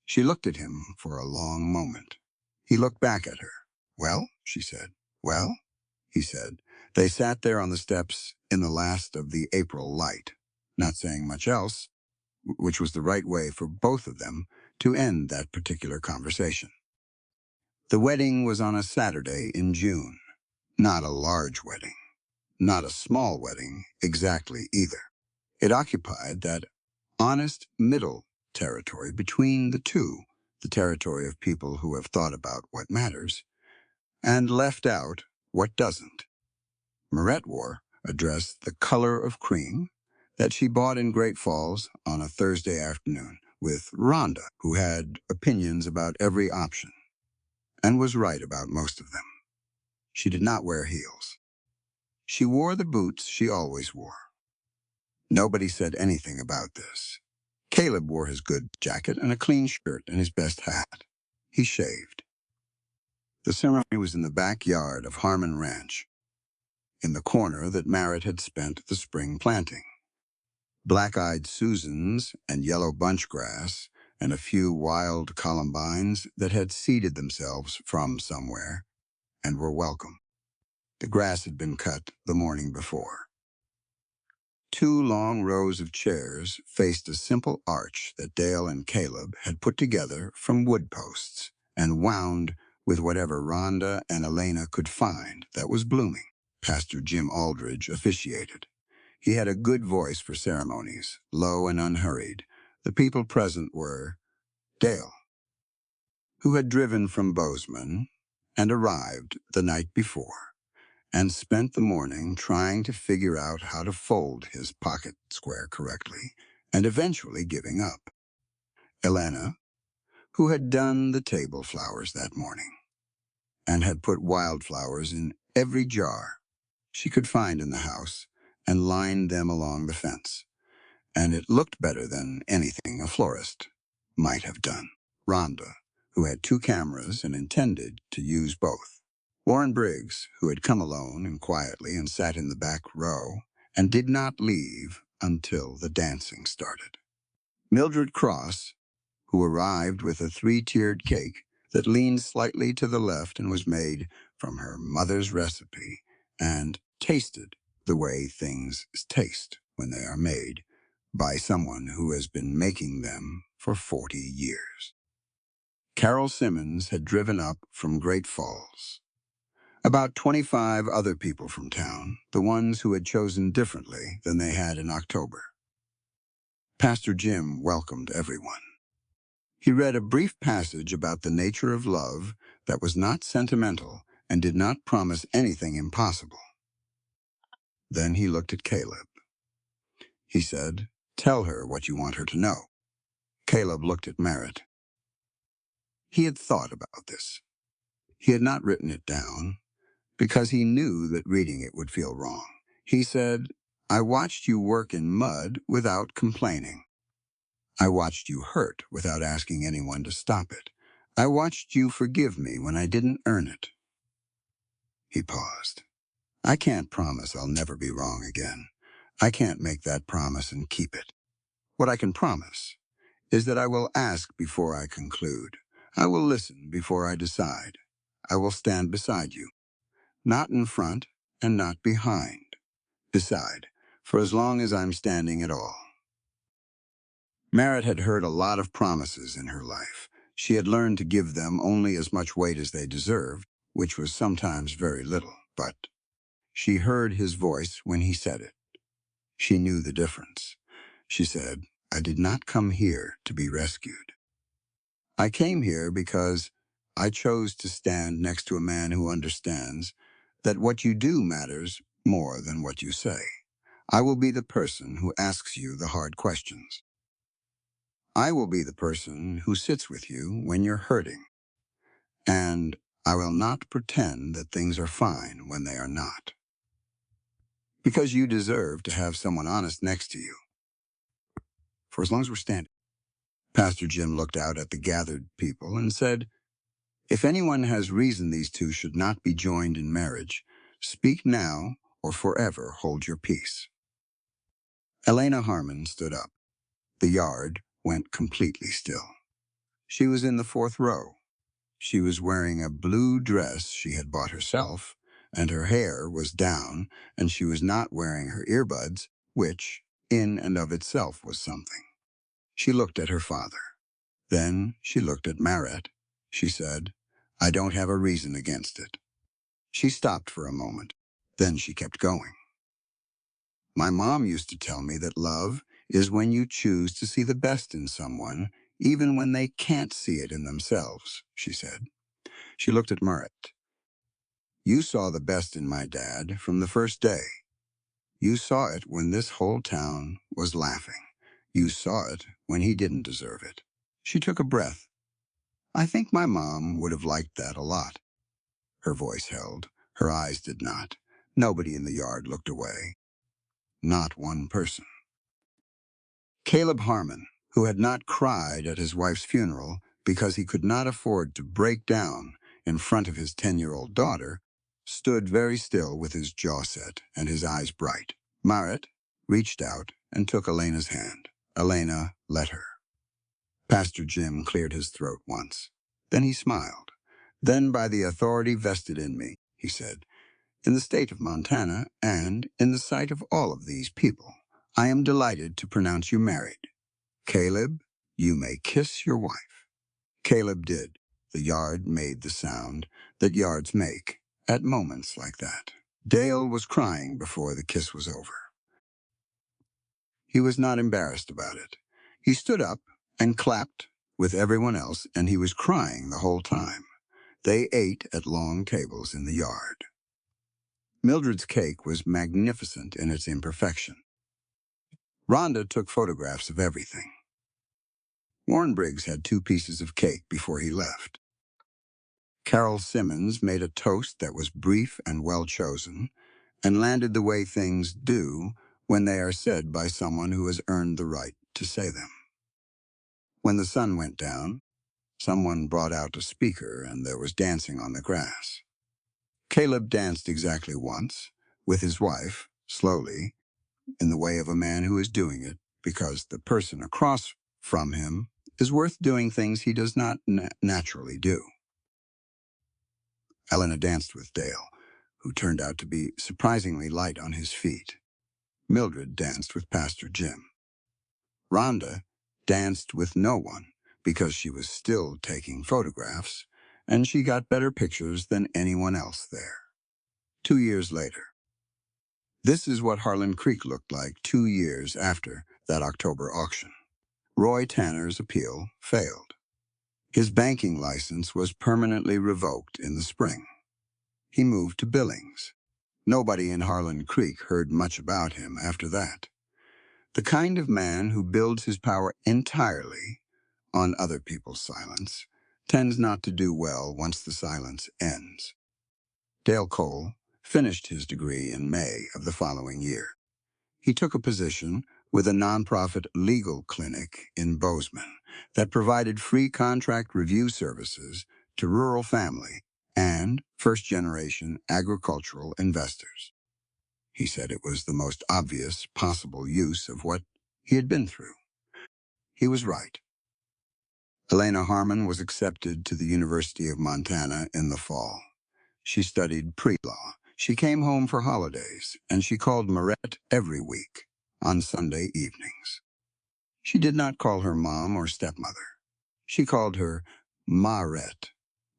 She looked at him for a long moment. He looked back at her. "Well?" she said. "Well?" he said. They sat there on the steps in the last of the April light, not saying much else, which was the right way for both of them to end that particular conversation. The wedding was on a Saturday in June. Not a large wedding. Not a small wedding exactly either. It occupied that honest middle territory between the two, the territory of people who have thought about what matters, and left out what doesn't. Mirette wore a dress the color of cream that she bought in Great Falls on a Thursday afternoon with Rhonda, who had opinions about every option and was right about most of them. She did not wear heels. She wore the boots she always wore. Nobody said anything about this. Caleb wore his good jacket and a clean shirt and his best hat. He shaved. The ceremony was in the backyard of Harmon Ranch, in the corner that Merritt had spent the spring planting. Black-eyed Susans and yellow bunchgrass and a few wild columbines that had seeded themselves from somewhere and were welcome. The grass had been cut the morning before. 2 long rows of chairs faced a simple arch that Dale and Caleb had put together from wood posts and wound with whatever Rhonda and Elena could find that was blooming. Pastor Jim Aldridge officiated. He had a good voice for ceremonies, low and unhurried. The people present were Dale, who had driven from Bozeman and arrived the night before, and spent the morning trying to figure out how to fold his pocket square correctly, and eventually giving up. Elena, who had done the table flowers that morning, and had put wildflowers in every jar she could find in the house, and lined them along the fence, and it looked better than anything a florist might have done. Rhonda, who had 2 cameras and intended to use both. Warren Briggs, who had come alone and quietly and sat in the back row and did not leave until the dancing started. Mildred Cross, who arrived with a 3-tiered cake that leaned slightly to the left and was made from her mother's recipe and tasted the way things taste when they are made by someone who has been making them for 40 years. Carol Simmons had driven up from Great Falls. About 25 other people from town, the ones who had chosen differently than they had in October. Pastor Jim welcomed everyone. He read a brief passage about the nature of love that was not sentimental and did not promise anything impossible. Then he looked at Caleb. He said, "Tell her what you want her to know." Caleb looked at Merritt. He had thought about this. He had not written it down because he knew that reading it would feel wrong. He said, "I watched you work in mud without complaining. I watched you hurt without asking anyone to stop it. I watched you forgive me when I didn't earn it." He paused. "I can't promise I'll never be wrong again. I can't make that promise and keep it. What I can promise is that I will ask before I conclude. I will listen before I decide. I will stand beside you, not in front and not behind. Beside, for as long as I'm standing at all." Merritt had heard a lot of promises in her life. She had learned to give them only as much weight as they deserved, which was sometimes very little, but she heard his voice when he said it. She knew the difference. She said, "I did not come here to be rescued. I came here because I chose to stand next to a man who understands that what you do matters more than what you say. I will be the person who asks you the hard questions. I will be the person who sits with you when you're hurting. And I will not pretend that things are fine when they are not. Because you deserve to have someone honest next to you. For as long as we're standing." Pastor Jim looked out at the gathered people and said, "If anyone has reason these two should not be joined in marriage, speak now or forever hold your peace." Elena Harmon stood up. The yard went completely still. She was in the fourth row. She was wearing a blue dress she had bought herself, and her hair was down, and she was not wearing her earbuds, which, in and of itself, was something. She looked at her father. Then she looked at Merritt. She said, "I don't have a reason against it." She stopped for a moment. Then she kept going. "My mom used to tell me that love is when you choose to see the best in someone, even when they can't see it in themselves," she said. She looked at Merritt. "You saw the best in my dad from the first day. You saw it when this whole town was laughing. You saw it when he didn't deserve it." She took a breath. "I think my mom would have liked that a lot." Her voice held. Her eyes did not. Nobody in the yard looked away. Not one person. Caleb Harmon, who had not cried at his wife's funeral because he could not afford to break down in front of his 10-year-old daughter, stood very still with his jaw set and his eyes bright. Merritt reached out and took Elena's hand. Elena let her. Pastor Jim cleared his throat once. Then he smiled. "Then by the authority vested in me," he said, "in the state of Montana and in the sight of all of these people, I am delighted to pronounce you married. Caleb, you may kiss your wife." Caleb did. The yard made the sound that yards make at moments like that. Dale was crying before the kiss was over. He was not embarrassed about it. He stood up and clapped with everyone else, and he was crying the whole time. They ate at long tables in the yard. Mildred's cake was magnificent in its imperfection. Rhonda took photographs of everything. Warren Briggs had 2 pieces of cake before he left. Carol Simmons made a toast that was brief and well chosen, and landed the way things do when they are said by someone who has earned the right to say them. When the sun went down, someone brought out a speaker and there was dancing on the grass. Caleb danced exactly once, with his wife, slowly, in the way of a man who is doing it because the person across from him is worth doing things he does not naturally do. Elena danced with Dale, who turned out to be surprisingly light on his feet. Mildred danced with Pastor Jim. Rhonda danced with no one because she was still taking photographs, and she got better pictures than anyone else there. 2 years later. This is what Harlan Creek looked like 2 years after that October auction. Roy Tanner's appeal failed. His banking license was permanently revoked in the spring. He moved to Billings. Nobody in Harlan Creek heard much about him after that. The kind of man who builds his power entirely on other people's silence tends not to do well once the silence ends. Dale Cole finished his degree in May of the following year. He took a position with a nonprofit legal clinic in Bozeman that provided free contract review services to rural family and first-generation agricultural investors. He said it was the most obvious possible use of what he had been through. He was right. Elena Harmon was accepted to the University of Montana in the fall. She studied pre-law. She came home for holidays, and she called Marette every week on Sunday evenings. She did not call her mom or stepmother. She called her Marette,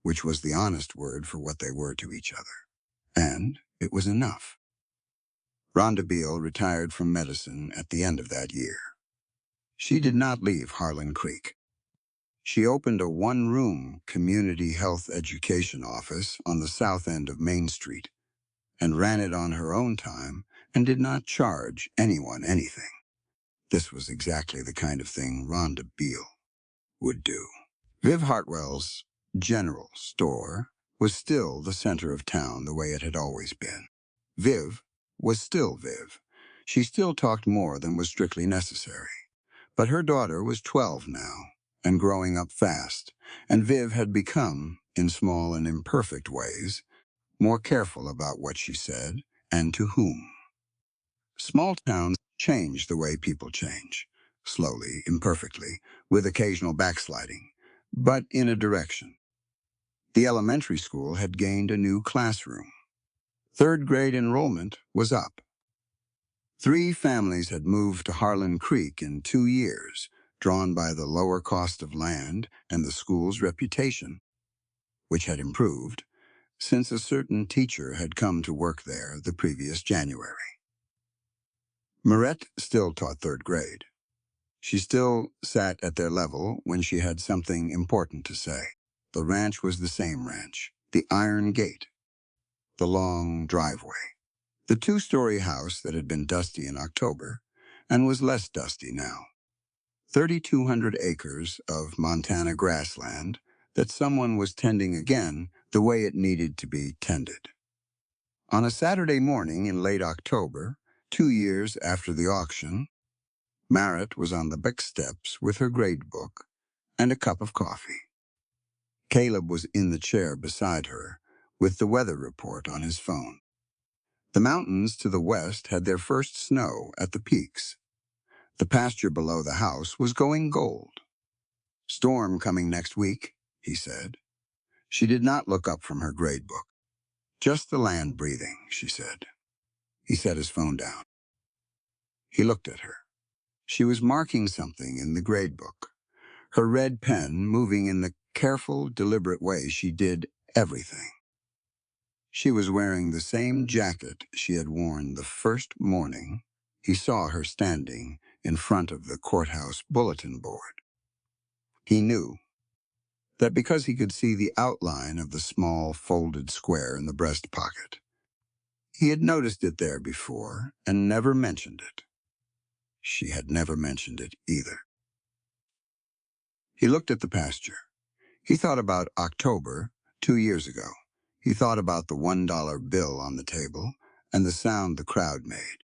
which was the honest word for what they were to each other. And it was enough. Rhonda Beale retired from medicine at the end of that year. She did not leave Harlan Creek. She opened a one-room community health education office on the south end of Main Street and ran it on her own time and did not charge anyone anything. This was exactly the kind of thing Rhonda Beale would do. Viv Hartwell's general store was still the center of town the way it had always been. Viv was still Viv. She still talked more than was strictly necessary. But her daughter was 12 now and growing up fast, and Viv had become, in small and imperfect ways, more careful about what she said and to whom. Small towns change the way people change, slowly, imperfectly, with occasional backsliding, but in a direction. The elementary school had gained a new classroom. Third grade enrollment was up. 3 families had moved to Harlan Creek in 2 years, drawn by the lower cost of land and the school's reputation, which had improved since a certain teacher had come to work there the previous January. Marette still taught 3rd grade. She still sat at their level when she had something important to say. The ranch was the same ranch, the iron gate, the long driveway, the 2-story house that had been dusty in October and was less dusty now. 3,200 acres of Montana grassland that someone was tending again the way it needed to be tended. On a Saturday morning in late October, 2 years after the auction, Marette was on the back steps with her grade book and a cup of coffee. Caleb was in the chair beside her with the weather report on his phone. The mountains to the west had their first snow at the peaks. The pasture below the house was going gold. "Storm coming next week," he said. She did not look up from her grade book. "Just the land breathing," she said. He set his phone down. He looked at her. She was marking something in the grade book, her red pen moving in the careful, deliberate way she did everything. She was wearing the same jacket she had worn the first morning he saw her standing in front of the courthouse bulletin board. He knew that because he could see the outline of the small folded square in the breast pocket. He had noticed it there before and never mentioned it. She had never mentioned it either. He looked at the pasture. He thought about October 2 years ago. He thought about the $1 bill on the table and the sound the crowd made.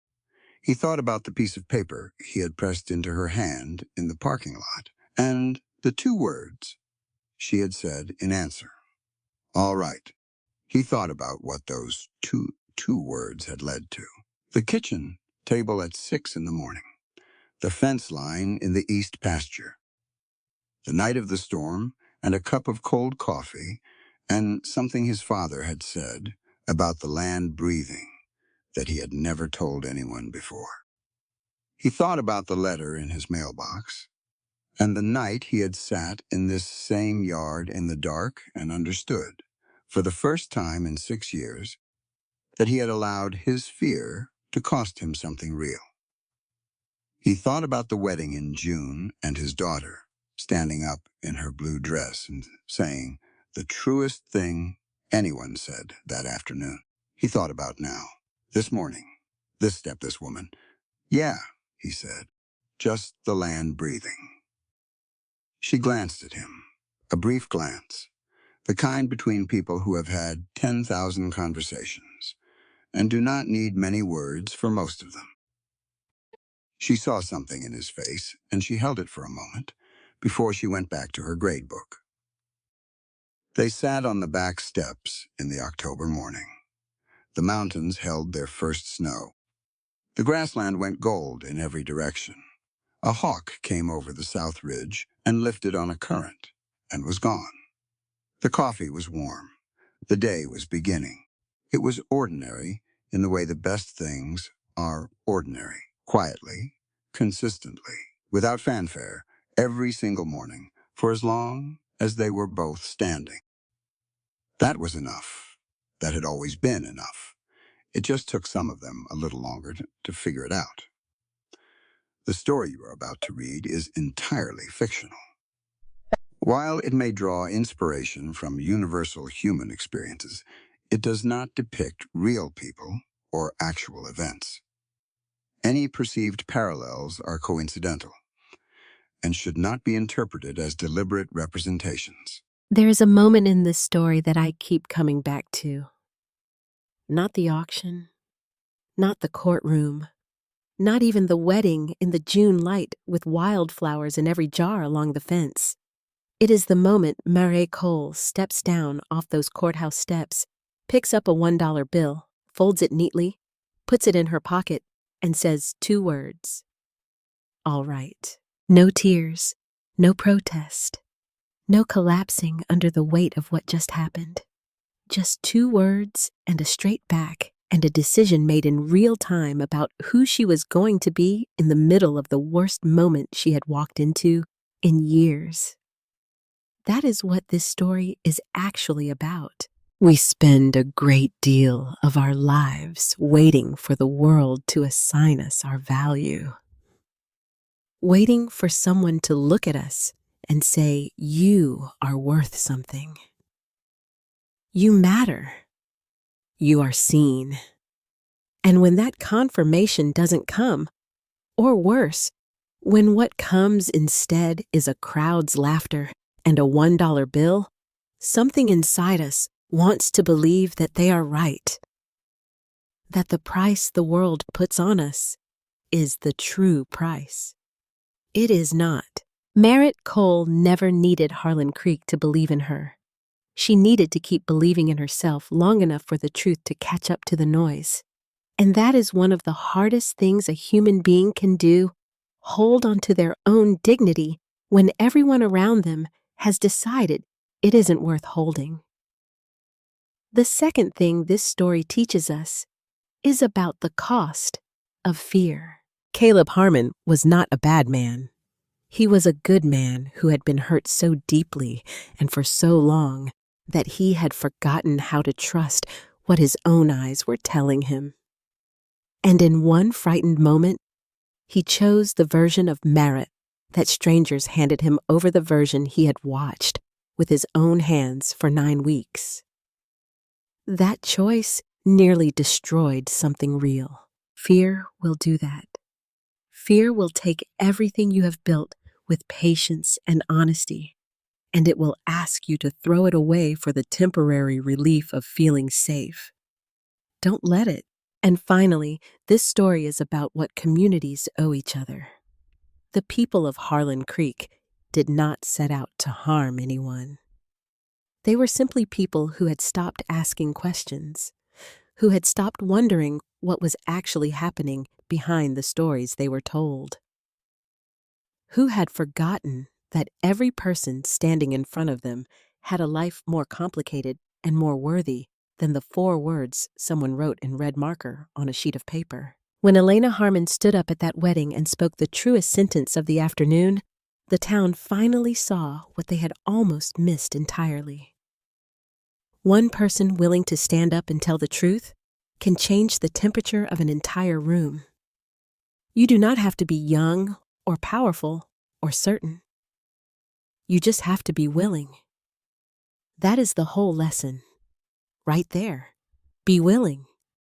He thought about the piece of paper he had pressed into her hand in the parking lot and the 2 words she had said in answer. All right. He thought about what those two words had led to. The kitchen table at 6 in the morning. The fence line in the east pasture. The night of the storm and a cup of cold coffee and something his father had said about the land breathing that he had never told anyone before. He thought about the letter in his mailbox and the night he had sat in this same yard in the dark and understood, for the first time in 6 years, that he had allowed his fear to cost him something real. He thought about the wedding in June and his daughter, standing up in her blue dress and saying the truest thing anyone said that afternoon. He thought about now, this morning, this step, this woman. Yeah, he said, just the land breathing. She glanced at him, a brief glance, the kind between people who have had 10,000 conversations and do not need many words for most of them. She saw something in his face, and she held it for a moment before she went back to her grade book. They sat on the back steps in the October morning. The mountains held their first snow. The grassland went gold in every direction. A hawk came over the south ridge and lifted on a current and was gone. The coffee was warm. The day was beginning. It was ordinary in the way the best things are ordinary, quietly, consistently, without fanfare, every single morning, for as long as they were both standing. That was enough. That had always been enough. It just took some of them a little longer to figure it out. The story you are about to read is entirely fictional. While it may draw inspiration from universal human experiences, it does not depict real people or actual events. Any perceived parallels are coincidental and should not be interpreted as deliberate representations. There is a moment in this story that I keep coming back to. Not the auction, not the courtroom, not even the wedding in the June light with wildflowers in every jar along the fence. It is the moment Mary Cole steps down off those courthouse steps, picks up a $1 bill, folds it neatly, puts it in her pocket, and says 2 words. All right. No tears, no protest, no collapsing under the weight of what just happened. Just 2 words and a straight back and a decision made in real time about who she was going to be in the middle of the worst moment she had walked into in years. That is what this story is actually about. We spend a great deal of our lives waiting for the world to assign us our value. Waiting for someone to look at us and say, you are worth something. You matter. You are seen. And when that confirmation doesn't come, or worse, when what comes instead is a crowd's laughter and a $1 bill, something inside us wants to believe that they are right, that the price the world puts on us is the true price. It is not. Merritt Cole never needed Harlan Creek to believe in her. She needed to keep believing in herself long enough for the truth to catch up to the noise. And that is one of the hardest things a human being can do, hold onto their own dignity when everyone around them has decided it isn't worth holding. The second thing this story teaches us is about the cost of fear. Caleb Harmon was not a bad man. He was a good man who had been hurt so deeply and for so long that he had forgotten how to trust what his own eyes were telling him. And in one frightened moment, he chose the version of Merritt that strangers handed him over the version he had watched with his own hands for 9 weeks. That choice nearly destroyed something real. Fear will do that. Fear will take everything you have built with patience and honesty, and it will ask you to throw it away for the temporary relief of feeling safe. Don't let it. And finally, this story is about what communities owe each other. The people of Harlan Creek did not set out to harm anyone. They were simply people who had stopped asking questions, who had stopped wondering what was actually happening behind the stories they were told, who had forgotten that every person standing in front of them had a life more complicated and more worthy than the 4 words someone wrote in red marker on a sheet of paper. When Elena Harmon stood up at that wedding and spoke the truest sentence of the afternoon, the town finally saw what they had almost missed entirely. One person willing to stand up and tell the truth can change the temperature of an entire room. You do not have to be young or powerful or certain. You just have to be willing. That is the whole lesson. Right there. Be willing.